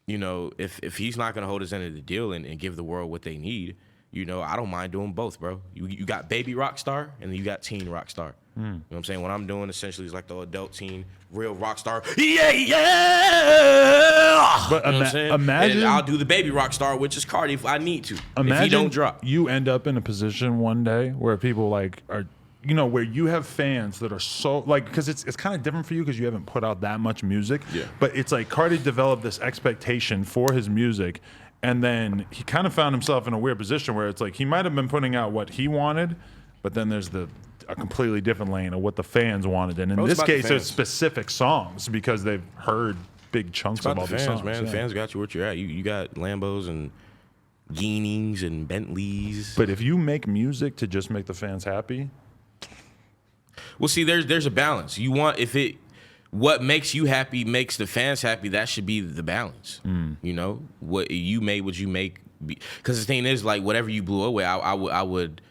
if he's not gonna hold his end of the deal and give the world what they need, I don't mind doing both, bro. You got baby rock star and then you got teen rock star. You know what I'm saying? What I'm doing essentially is like the adult teen, real rock star. Yeah, yeah. But You know what I'm saying? imagine- And I'll do the baby rock star, which is Carti, if I need to. Imagine if he don't drop. you end up in a position one day where people like are, where you have fans that are so like, because it's kind of different for you because you haven't put out that much music. Yeah. But it's like Carti developed this expectation for his music, and then he kind of found himself in a weird position where it's like he might have been putting out what he wanted, but then there's a completely different lane of what the fans wanted. And in Bro, it's this about the case, there's fans. specific songs because they've heard big chunks of About all the these fans, songs. man. yeah. Fans got you where you're at. You got Lambos and Guineas and Bentleys. But if you make music to just make the fans happy, Well, see, there's a balance. You want, what makes you happy makes the fans happy. That should be the balance. What you made, what you make. Because the thing is, like, whatever you blew away, I would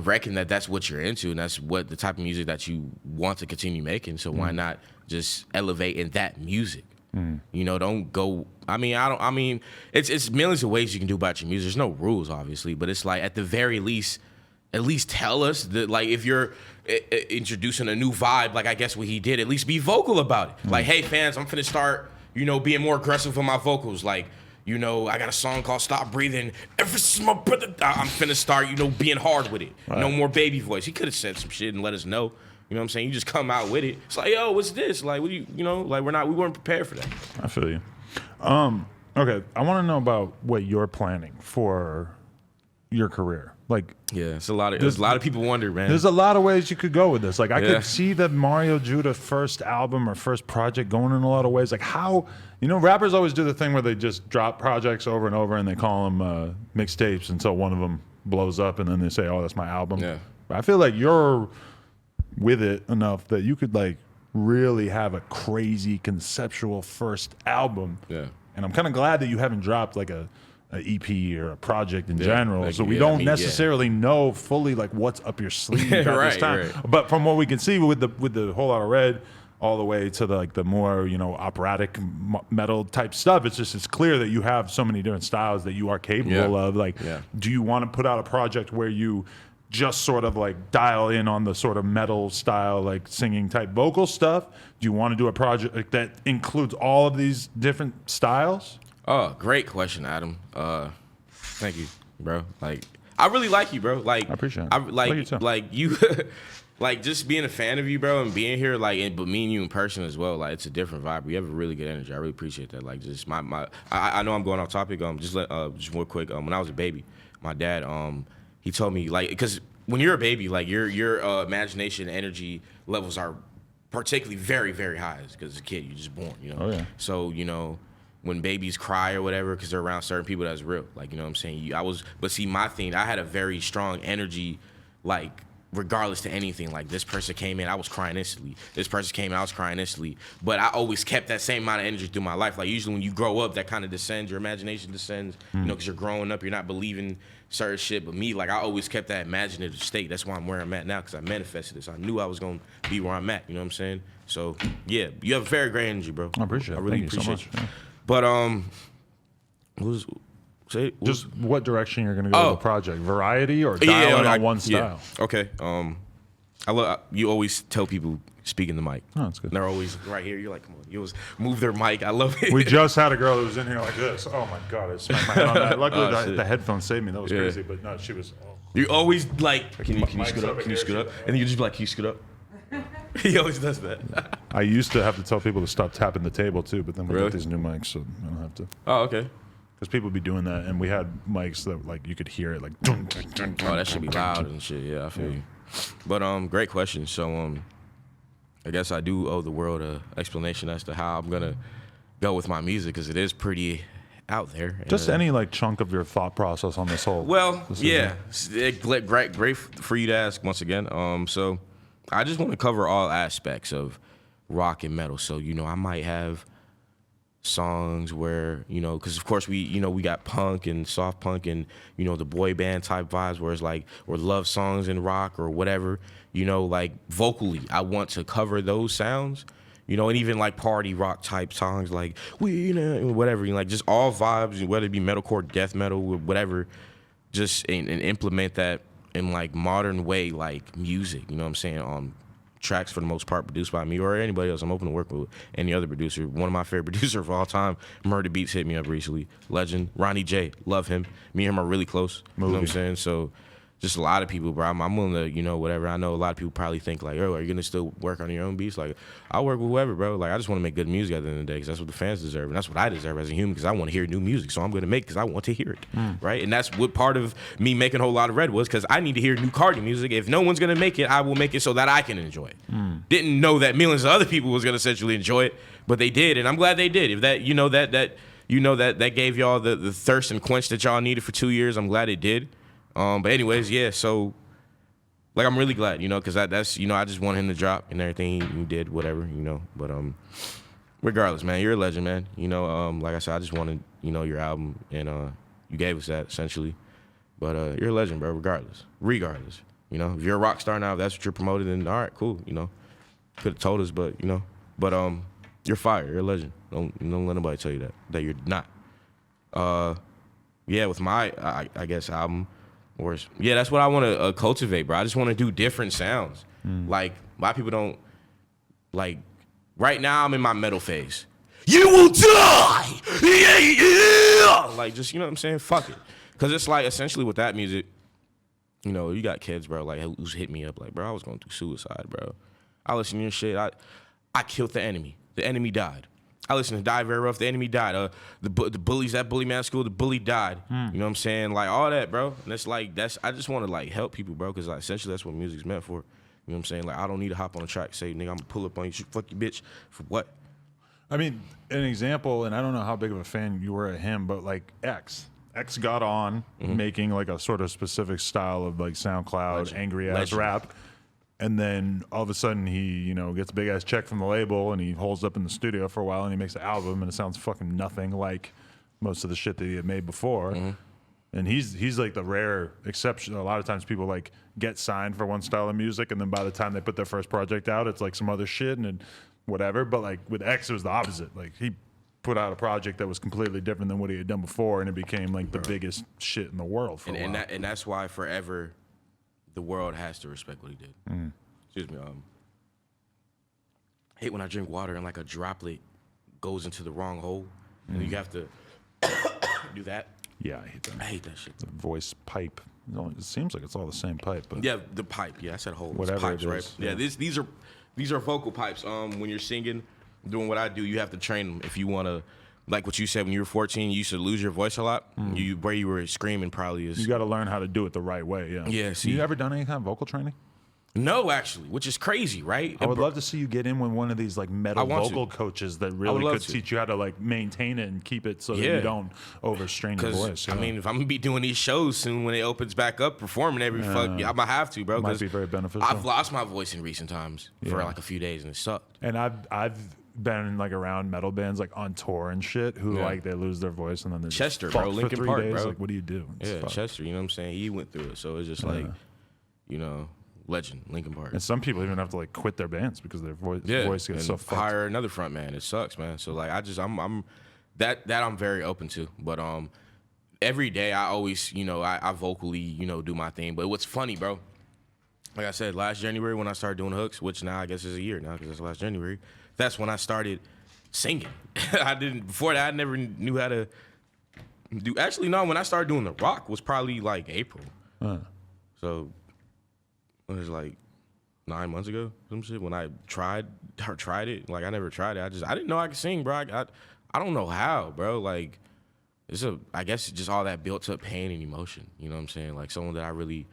reckon that that's what you're into, and that's what the type of music that you want to continue making. So why not just elevate in that music? Don't go. I mean, it's millions of ways you can do about your music. There's no rules, obviously, but it's like, at the very least, at least tell us that, like, if you're introducing a new vibe, like I guess what he did, at least be vocal about it. Like, hey fans, I'm finna start you know, being more aggressive with my vocals. Like, you know, I got a song called Stop Breathing. Ever since my brother died, I'm finna start, you know, being hard with it. Right. No more baby voice. He could have said some shit and let us know. You know what I'm saying? You just come out with it. It's like, yo, what's this? Like, what do you know, like we weren't prepared for that. I feel you. Okay, I want to know about what you're planning for your career. Like, yeah, there's a lot of people wonder, man. There's a lot of ways you could go with this. Like, I could see the Mario Judah first album or first project going in a lot of ways. Like, how, you know, rappers always do the thing where they just drop projects over and over and they call them mixtapes until one of them blows up and then they say, oh, that's my album. Yeah. But I feel like you're with it enough that you could, like, really have a crazy conceptual first album. Yeah. And I'm kind of glad that you haven't dropped, like, a EP or a project in general, like, so we don't necessarily know fully like what's up your sleeve at this time. Right. But from what we can see with the Whole Lotta Red, all the way to the more, you know, operatic metal type stuff, it's clear that you have so many different styles that you are capable of. Like, do you want to put out a project where you just sort of like dial in on the sort of metal style, like singing type vocal stuff? Do you want to do a project that includes all of these different styles? Oh, great question, Adam. Thank you, bro. Like, I really like you, bro. Like, I appreciate it. I like you, like just being a fan of you, bro, and being here, like, but meeting you in person as well. Like, it's a different vibe. You have a really good energy. I really appreciate that. Like, just I know I'm going off topic. Just real quick. When I was a baby, my dad, he told me, like, because when you're a baby, like your imagination, energy levels are particularly very, very high because as a kid, you're just born, you know. Oh yeah. So, you know, when babies cry or whatever because they're around certain people, that's real. Like, you know what I'm saying? But see, my thing, I had a very strong energy, like, regardless to anything. Like, this person came in, I was crying instantly. This person came in, I was crying instantly. But I always kept that same amount of energy through my life. Like, usually when you grow up, that kind of descends, your imagination descends, you know, because you're growing up, you're not believing certain shit. But me, like, I always kept that imaginative state. That's why I'm where I'm at now, because I manifested this. I knew I was going to be where I'm at, you know what I'm saying? So, yeah, you have very great energy, bro. I appreciate it. I really Thank appreciate you it. so much. Yeah. But just what direction you're gonna go with the project? Variety or dial in on one style? Yeah. Okay. I love you always tell people speak in the mic. Oh, that's good. They're always right here. You're like, come on. You always move their mic. I love it. We just had a girl who was in here like this. Oh my god! I smacked my head on that. Luckily, the headphones saved me. That was crazy. But no, she was. Oh. You always like. Can you scoot up? Can you scoot up? And then you just be like, can you scoot up? He always does that. I used to have to tell people to stop tapping the table too, but then we got these new mics, so I don't have to. Oh, okay. Because people would be doing that, and we had mics that like you could hear it like. Dun, dun, dun, oh, that should be loud and shit. Yeah, I feel you. But great question. So I guess I do owe the world an explanation as to how I'm gonna go with my music, because it is pretty out there. Just any like chunk of your thought process on this whole. Well, yeah, great for you to ask once again. So I just want to cover all aspects of rock and metal. So, you know, I might have songs where, you know, because of course we got punk and soft punk and, you know, the boy band type vibes where it's like, or love songs in rock or whatever, you know, like vocally, I want to cover those sounds, you know, and even like party rock type songs like, you know, whatever, you know, like just all vibes, whether it be metalcore, death metal, whatever, just and implement that in like modern way, like music, you know what I'm saying? Tracks for the most part produced by me or anybody else. I'm open to work with any other producer. One of my favorite producers of all time, Murder Beats, hit me up recently. Legend. Ronnie J, love him. Me and him are really close. You know what I'm saying? So just a lot of people, bro. I'm willing to, you know, whatever. I know a lot of people probably think like, oh, are you gonna still work on your own beats? Like, I'll work with whoever, bro. Like, I just want to make good music at the end of the day, because that's what the fans deserve, and that's what I deserve as a human, because I want to hear new music. So I'm gonna make because I want to hear it, right? And that's what part of me making a whole lot of Red was, because I need to hear new Carti music. If no one's gonna make it, I will make it so that I can enjoy it. Didn't know that millions of other people was gonna essentially enjoy it, but they did, and I'm glad they did. If that, you know, that gave y'all the thirst and quench that y'all needed for 2 years, I'm glad it did. But anyways, yeah. So. Like, I'm really glad, you know, because that's, you know, I just want him to drop and everything he did, whatever, you know. But regardless, man, you're a legend, man. You know, like I said, I just wanted, you know, your album, and you gave us that, essentially. But you're a legend, bro, regardless. You know, if you're a rock star now, if that's what you're promoting, then all right, cool, you know. Could have told us, but, you know. But you're fire. You're a legend. Don't let nobody tell you that you're not. Yeah, with my, I guess, album, or yeah, that's what I want to cultivate, bro. I just want to do different sounds. Like, a lot of people don't, like, right now I'm in my metal phase. You will die. Yeah, yeah. Like, just, you know what I'm saying? Fuck it. Because it's like, essentially with that music, you know, you got kids, bro, like, who's hit me up, like, bro, I was going through suicide, bro. I listen to your shit. I killed the enemy. The enemy died. I listened to Die Very Rough. The enemy died. The bullies at Bully Man School, the bully died. You know what I'm saying? Like, all that, bro. And it's like, I just want to, like, help people, bro, because, like, essentially that's what music's meant for. You know what I'm saying? Like, I don't need to hop on a track and say, nigga, I'm going to pull up on you, fuck you, bitch. For what? I mean, an example, and I don't know how big of a fan you were of him, but, like, X got on making, like, a sort of specific style of, like, SoundCloud, angry-ass rap. And then all of a sudden he, you know, gets a big ass check from the label and he holds up in the studio for a while and he makes an album and it sounds fucking nothing like most of the shit that he had made before. And he's like the rare exception. A lot of times people like get signed for one style of music and then by the time they put their first project out, it's like some other shit and whatever. But like with X, it was the opposite. Like he put out a project that was completely different than what he had done before and it became like the biggest shit in the world for a while. And that's why forever the world has to respect what he did. Excuse me. I hate when I drink water and like a droplet goes into the wrong hole, and you have to do that. Yeah, I hate that. I hate that shit. The voice pipe. It seems like it's all the same pipe, but Yeah, the pipe. Yeah, I said hole. Whatever It's pipes, it right? is, Yeah, yeah. these are vocal pipes. When you're singing, doing what I do, you have to train them. If you want to, like what you said when you were 14, you used to lose your voice a lot. Where you were screaming probably is. you got to learn how to do it the right way. Yeah. Yeah, see. You ever done any kind of vocal training? No, actually, which is crazy, right? I would love to see you get in with one of these like metal vocal coaches that really could teach you how to like maintain it and keep it so that you don't overstrain your voice. I mean, if I'm gonna be doing these shows soon when it opens back up, performing I'm gonna have to, bro. Might be very beneficial. I've lost my voice in recent times for like a few days, and it sucked. And I've been like around metal bands like on tour and shit who like they lose their voice and then they're Chester, just bro, fucked Linkin for 3 Park, days. bro. Like, what do you do? It's fucked. Chester, you know what I'm saying? He went through it, so it's just like, you know, legend, Linkin Park. And some people even have to like quit their bands because their voice gets so fucked. Hire another front man. It sucks, man. So like, I'm I'm very open to, but every day I always, you know, I vocally, you know, do my thing. But what's funny, bro? Like I said, last January when I started doing hooks, which now I guess is a year now because it's last January. That's when I started singing. Before that, I never knew how to do. Actually, no. When I started doing the rock was probably like April. So it was like 9 months ago, some shit. When I tried it, like I never tried it. I didn't know I could sing, bro. I don't know how, bro. Like I guess it's just all that built up pain and emotion. You know what I'm saying? Like someone that I really,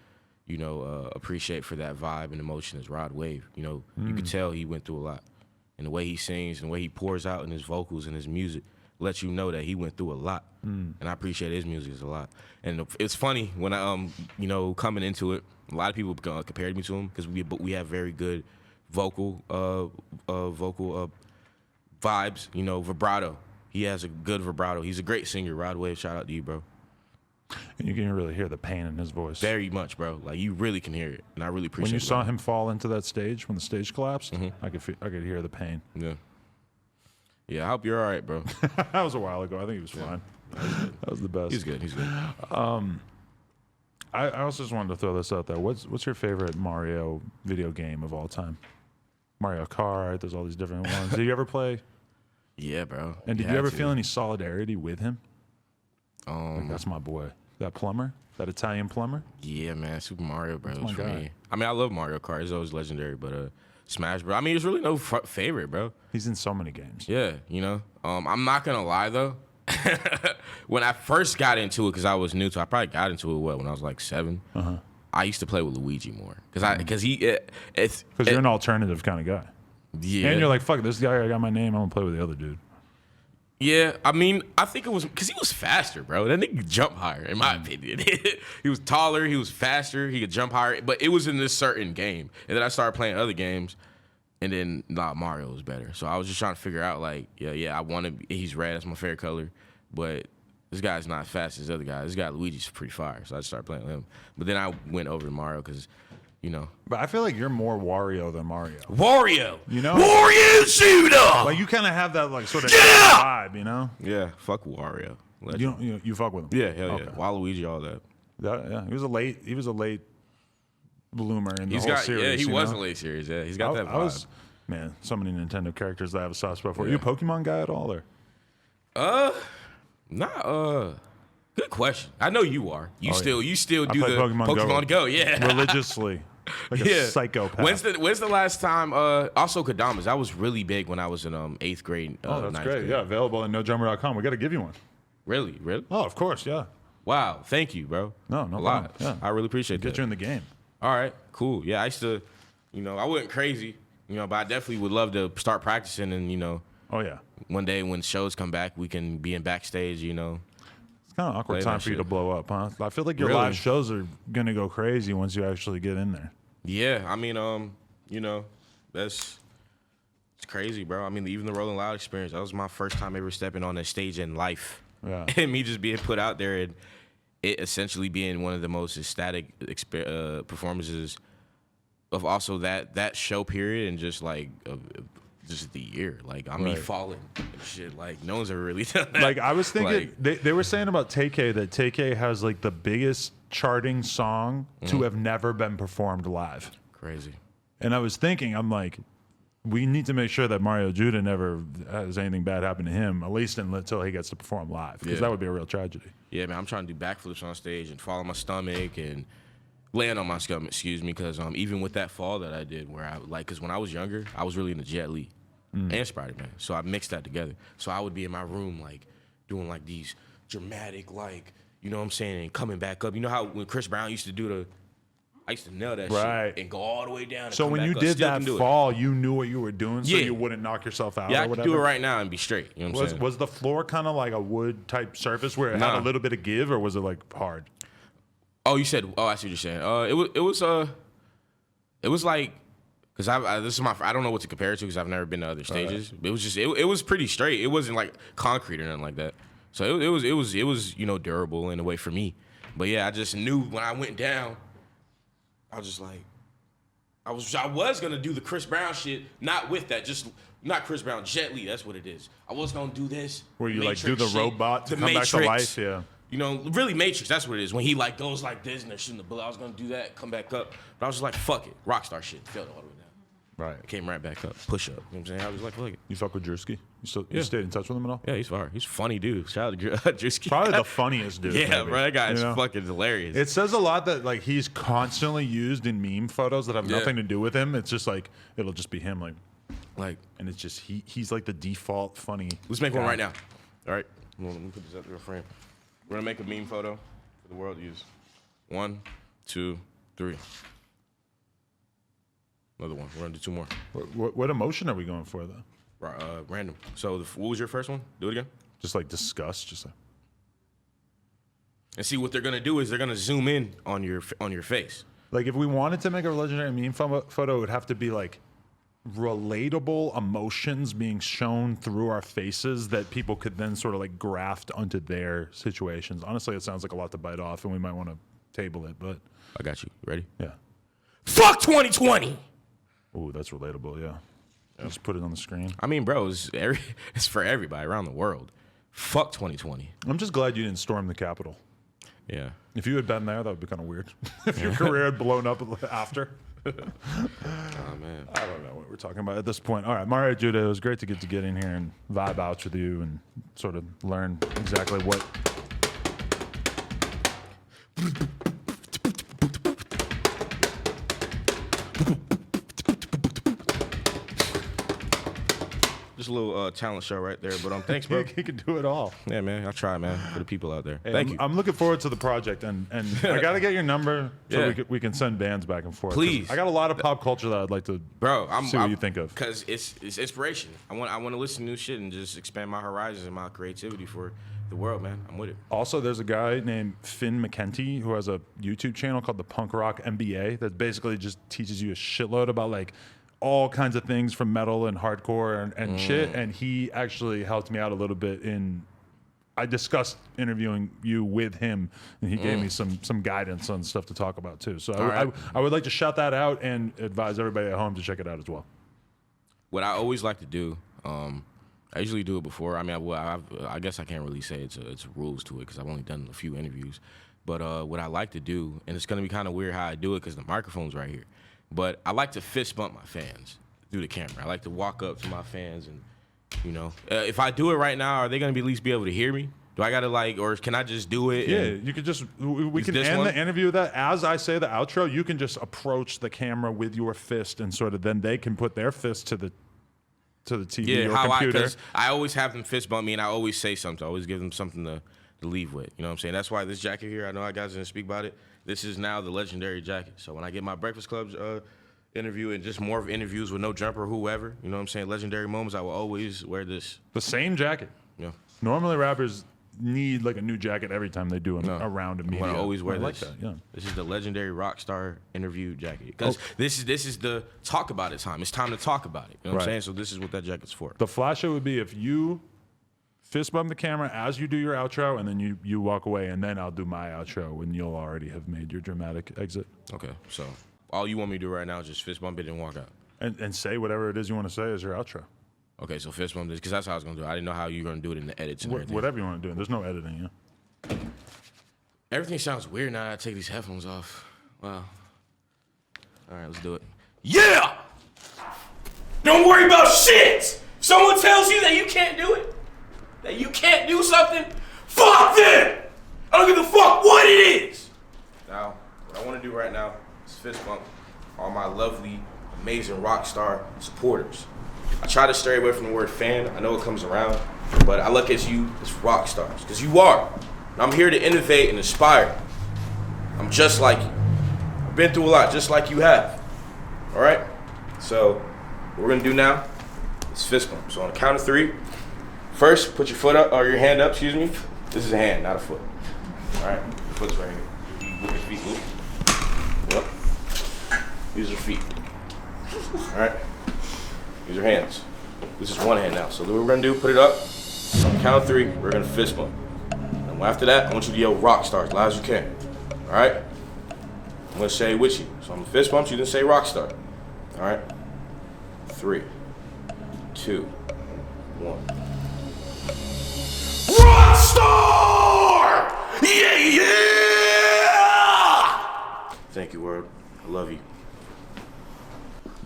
you know, appreciate for that vibe and emotion is Rod Wave. You know, you could tell he went through a lot. And the way he sings and the way he pours out in his vocals and his music lets you know that he went through a lot. And I appreciate his music a lot. And it's funny when I, you know, coming into it, a lot of people compared me to him because we have very good vocal vibes, you know, vibrato. He has a good vibrato. He's a great singer. Rod Wave, shout out to you, bro. And you can really hear the pain in his voice. Very much, bro. Like you really can hear it, and I really appreciate it. When you saw him fall into that stage, when the stage collapsed, I could hear the pain. Yeah. I hope you're all right, bro. That was a while ago. I think he was fine. That was the best. He's good. I also just wanted to throw this out there. What's your favorite Mario video game of all time? Mario Kart. There's all these different ones. Did you ever play? Yeah, bro. And did you ever feel any solidarity with him? Like, that's my boy. That plumber, that Italian plumber. Yeah, man. Super Mario Bros. That's my For guy. me. I mean, I love Mario Kart. It's always legendary, but Smash, bro. I mean, there's really no favorite, bro. He's in so many games. Yeah, you know. I'm not gonna lie though. When I first got into it, because I was new to it, I probably got into it when I was like 7. I used to play with Luigi more because you're an alternative kind of guy. Yeah, And you're like, fuck this guy. I got my name. I'm gonna play with the other dude. Yeah, I mean, I think it was because he was faster, bro. That nigga could jump higher, in my opinion. He was taller, he was faster, he could jump higher, but it was in this certain game. And then I started playing other games, and then Mario was better. So I was just trying to figure out, like, I want to. He's red, that's my favorite color, but this guy's not as fast as the other guy. This guy Luigi's pretty fire, so I just started playing with him. But then I went over to Mario because, you know. But I feel like you're more Wario than Mario. Wario, you know, Wario shooter. Like you kind of have that like sort of vibe, you know. Yeah, fuck Wario. You fuck with him. Yeah, hell yeah. Waluigi, all that. Yeah, he was a late bloomer in the whole series. Yeah, he was a late series. Yeah, he's got that vibe. Man, so many Nintendo characters that I have a soft spot for. Are you a Pokemon guy at all, or? Good question. I know you are. You still I do play the Pokemon Go, yeah. religiously, like a psychopath. When's the last time? Also, Kadamas. That was really big when I was in 8th grade. Oh, that's 9th great. grade. Yeah, available at nojummer.com. We got to give you one. Really? Oh, of course, yeah. Wow. Thank you, bro. No a problem. lot. Yeah. I really appreciate that. Get you in the game. All right, cool. Yeah, I used to, I wasn't crazy, but I definitely would love to start practicing and, Oh, yeah. one day when shows come back, we can be in backstage, It's kind of awkward Play time that for you to shit. blow up, huh? I feel like your Really? live shows are going to go crazy once you actually get in there. Yeah, I mean, it's crazy, bro. I mean, even the Rolling Loud experience, that was my first time ever stepping on a stage in life. Yeah. And me just being put out there and it essentially being one of the most ecstatic performances of also that show period and just like just the year. Like, me falling and shit. Like, no one's ever really done that. Like, I was thinking, they were saying about TK that TK has like the biggest charting song to have never been performed live. Crazy. And I was thinking, I'm like, we need to make sure that Mario Judah never has anything bad happen to him, at least until he gets to perform live, because that would be a real tragedy. Yeah, man, I'm trying to do backflips on stage and fall on my stomach and land on my stomach, because even with that fall that I did, where because when I was younger, I was really into Jet Li and Spider-Man, so I mixed that together. So I would be in my room, like, doing, like, these dramatic, like, you know what I'm saying, and coming back up. You know how when Chris Brown used to I used to nail that shit and go all the way down. And so come when back you up. did Still that can do fall, you knew what you were doing, so Yeah. you wouldn't knock yourself out. Yeah, or I could whatever. do it right now and be straight. You know what I'm saying? Was the floor kind of like a wood type surface where it had a little bit of give, or was it like hard? Oh, I see what you're saying. It was like, because I don't know what to compare it to because I've never been to other stages. It was just it was pretty straight. It wasn't like concrete or nothing like that. So it was durable in a way for me. But yeah, I just knew when I went down, I was just like, I was gonna do the Chris Brown shit, not with that, just not Chris Brown, Jet Li. That's what it is. I was gonna do this. Where you Matrix like do the shit, robot to the come Matrix. back to life? Yeah. Really Matrix, that's what it is. When he like goes like this and they're shooting the bullet, I was gonna do that, come back up. But I was just like, fuck it. Rockstar shit. Failed all the way down. Right. I came right back up. Push up. You know what I'm saying? I was like, fuck it. You fuck with Jersky? You stayed in touch with him at all? Yeah, he's fire. He's a funny dude. Shout out to Drewski. Probably the funniest dude. Yeah, maybe. bro, that guy is You know? fucking hilarious. It says a lot that like he's constantly used in meme photos that have nothing to do with him. It's just like it'll just be him, like, and it's just he's like the default funny. Let's make guy. one right now. All right, let me put this up to a frame. We're gonna make a meme photo for the world to use. 1, 2, 3. Another one. We're gonna do 2 more. What emotion are we going for though? Random. So what was your first one? Do it again. Just like disgust, just like. And see what they're gonna do is they're gonna zoom in on your face. Like if we wanted to make a legendary meme photo, it would have to be like relatable emotions being shown through our faces that people could then sort of like graft onto their situations. Honestly, it sounds like a lot to bite off, and we might want to table it, but I got you. Ready? yeah. Fuck 2020. Ooh, that's relatable. Yeah. Just put it on the screen. I mean, bro, it's for everybody around the world. Fuck 2020. I'm just glad you didn't storm the Capitol. Yeah. If you had been there, that would be kind of weird. If your career had blown up after. Oh man. I don't know what we're talking about at this point. All right, Mario Judah, it was great to get in here and vibe out with you and sort of learn exactly what. Just a little talent show right there, but thanks, bro. He can do it all. Yeah, man, I try, man, for the people out there. Hey, Thank you. I'm looking forward to the project, and I got to get your number so Yeah. we can send bands back and forth. Please. I got a lot of pop culture that I'd like to see what you think of. Because it's inspiration. I want to listen to new shit and just expand my horizons and my creativity for the world, man. I'm with it. Also, there's a guy named Finn McKenty who has a YouTube channel called the Punk Rock MBA that basically just teaches you a shitload about like all kinds of things from metal and hardcore and shit. And he actually helped me out a little bit I discussed interviewing you with him, and he gave me some guidance on stuff to talk about too. So I would like to shout that out and advise everybody at home to check it out as well. What I always like to do, I usually do it before. I mean, I guess I can't really say it's rules to it because I've only done a few interviews. But what I like to do, and it's going to be kind of weird how I do it because the microphone's right here, but I like to fist bump my fans. through the camera. I like to walk up to my fans and, you know, if I do it right now, are they gonna at least be able to hear me? Do I gotta like, or can I just do it? Yeah, you could just, we can end the interview with that. As I say the outro, you can just approach the camera with your fist and sort of then they can put their fist to the TV or computer. I always have them fist bump me and I always say something. I always give them something to leave with. You know what I'm saying? That's why this jacket here, I know I guys didn't speak about it. This is now the legendary jacket. So when I get my Breakfast Club's interview and just more of interviews with no jumper or whoever, you know what I'm saying? Legendary moments, I will always wear this. The same jacket. Yeah. Normally rappers need like a new jacket every time they do a round of media. I always wear this. Like that, yeah. This is the legendary rock star interview jacket. Because this is the talk about it time. It's time to talk about it. You know what I'm saying? So this is what that jacket's for. The flash show would be if you fist bump the camera as you do your outro, and then you walk away, and then I'll do my outro when you'll already have made your dramatic exit. Okay, so all you want me to do right now is just fist bump it and walk out. And say whatever it is you want to say as your outro. Okay, so fist bump this, because that's how I was going to do it. I didn't know how you were going to do it in the edits and everything. Whatever you want to do. There's no editing, yeah. Everything sounds weird now that I take these headphones off. Wow. All right, let's do it. Yeah! Don't worry about shit! Someone tells you that you can't do it, that you can't do something, fuck them! I don't give a fuck what it is! Now, what I want to do right now is fist bump all my lovely, amazing rock star supporters. I try to stray away from the word fan. I know it comes around, but I look at you as rock stars, because you are. And I'm here to innovate and inspire. I'm just like you. I've been through a lot, just like you have. All right? So, what we're gonna do now is fist bump. So on the count of 3, first, put your foot up, or your hand up, excuse me. This is a hand, not a foot. All right? Your foot's right here. Move your feet, move. Yep. Use your feet. All right? Use your hands. This is one hand now. So what we're gonna do, put it up. On the count of 3, we're gonna fist bump. And after that, I want you to yell rock star as loud as you can. All right? I'm gonna say it with you. So I'm gonna fist bump you, then say rock star. All right? 3, 2, 1. Rock star! Yeah, yeah! Thank you, word. I love you.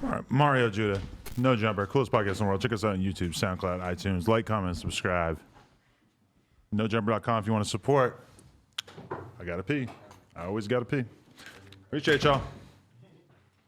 All right, Mario Judah. No Jumper, coolest podcast in the world. Check us out on YouTube, SoundCloud, iTunes. Like, comment, subscribe. NoJumper.com if you want to support. I gotta pee. I always gotta pee. Appreciate y'all.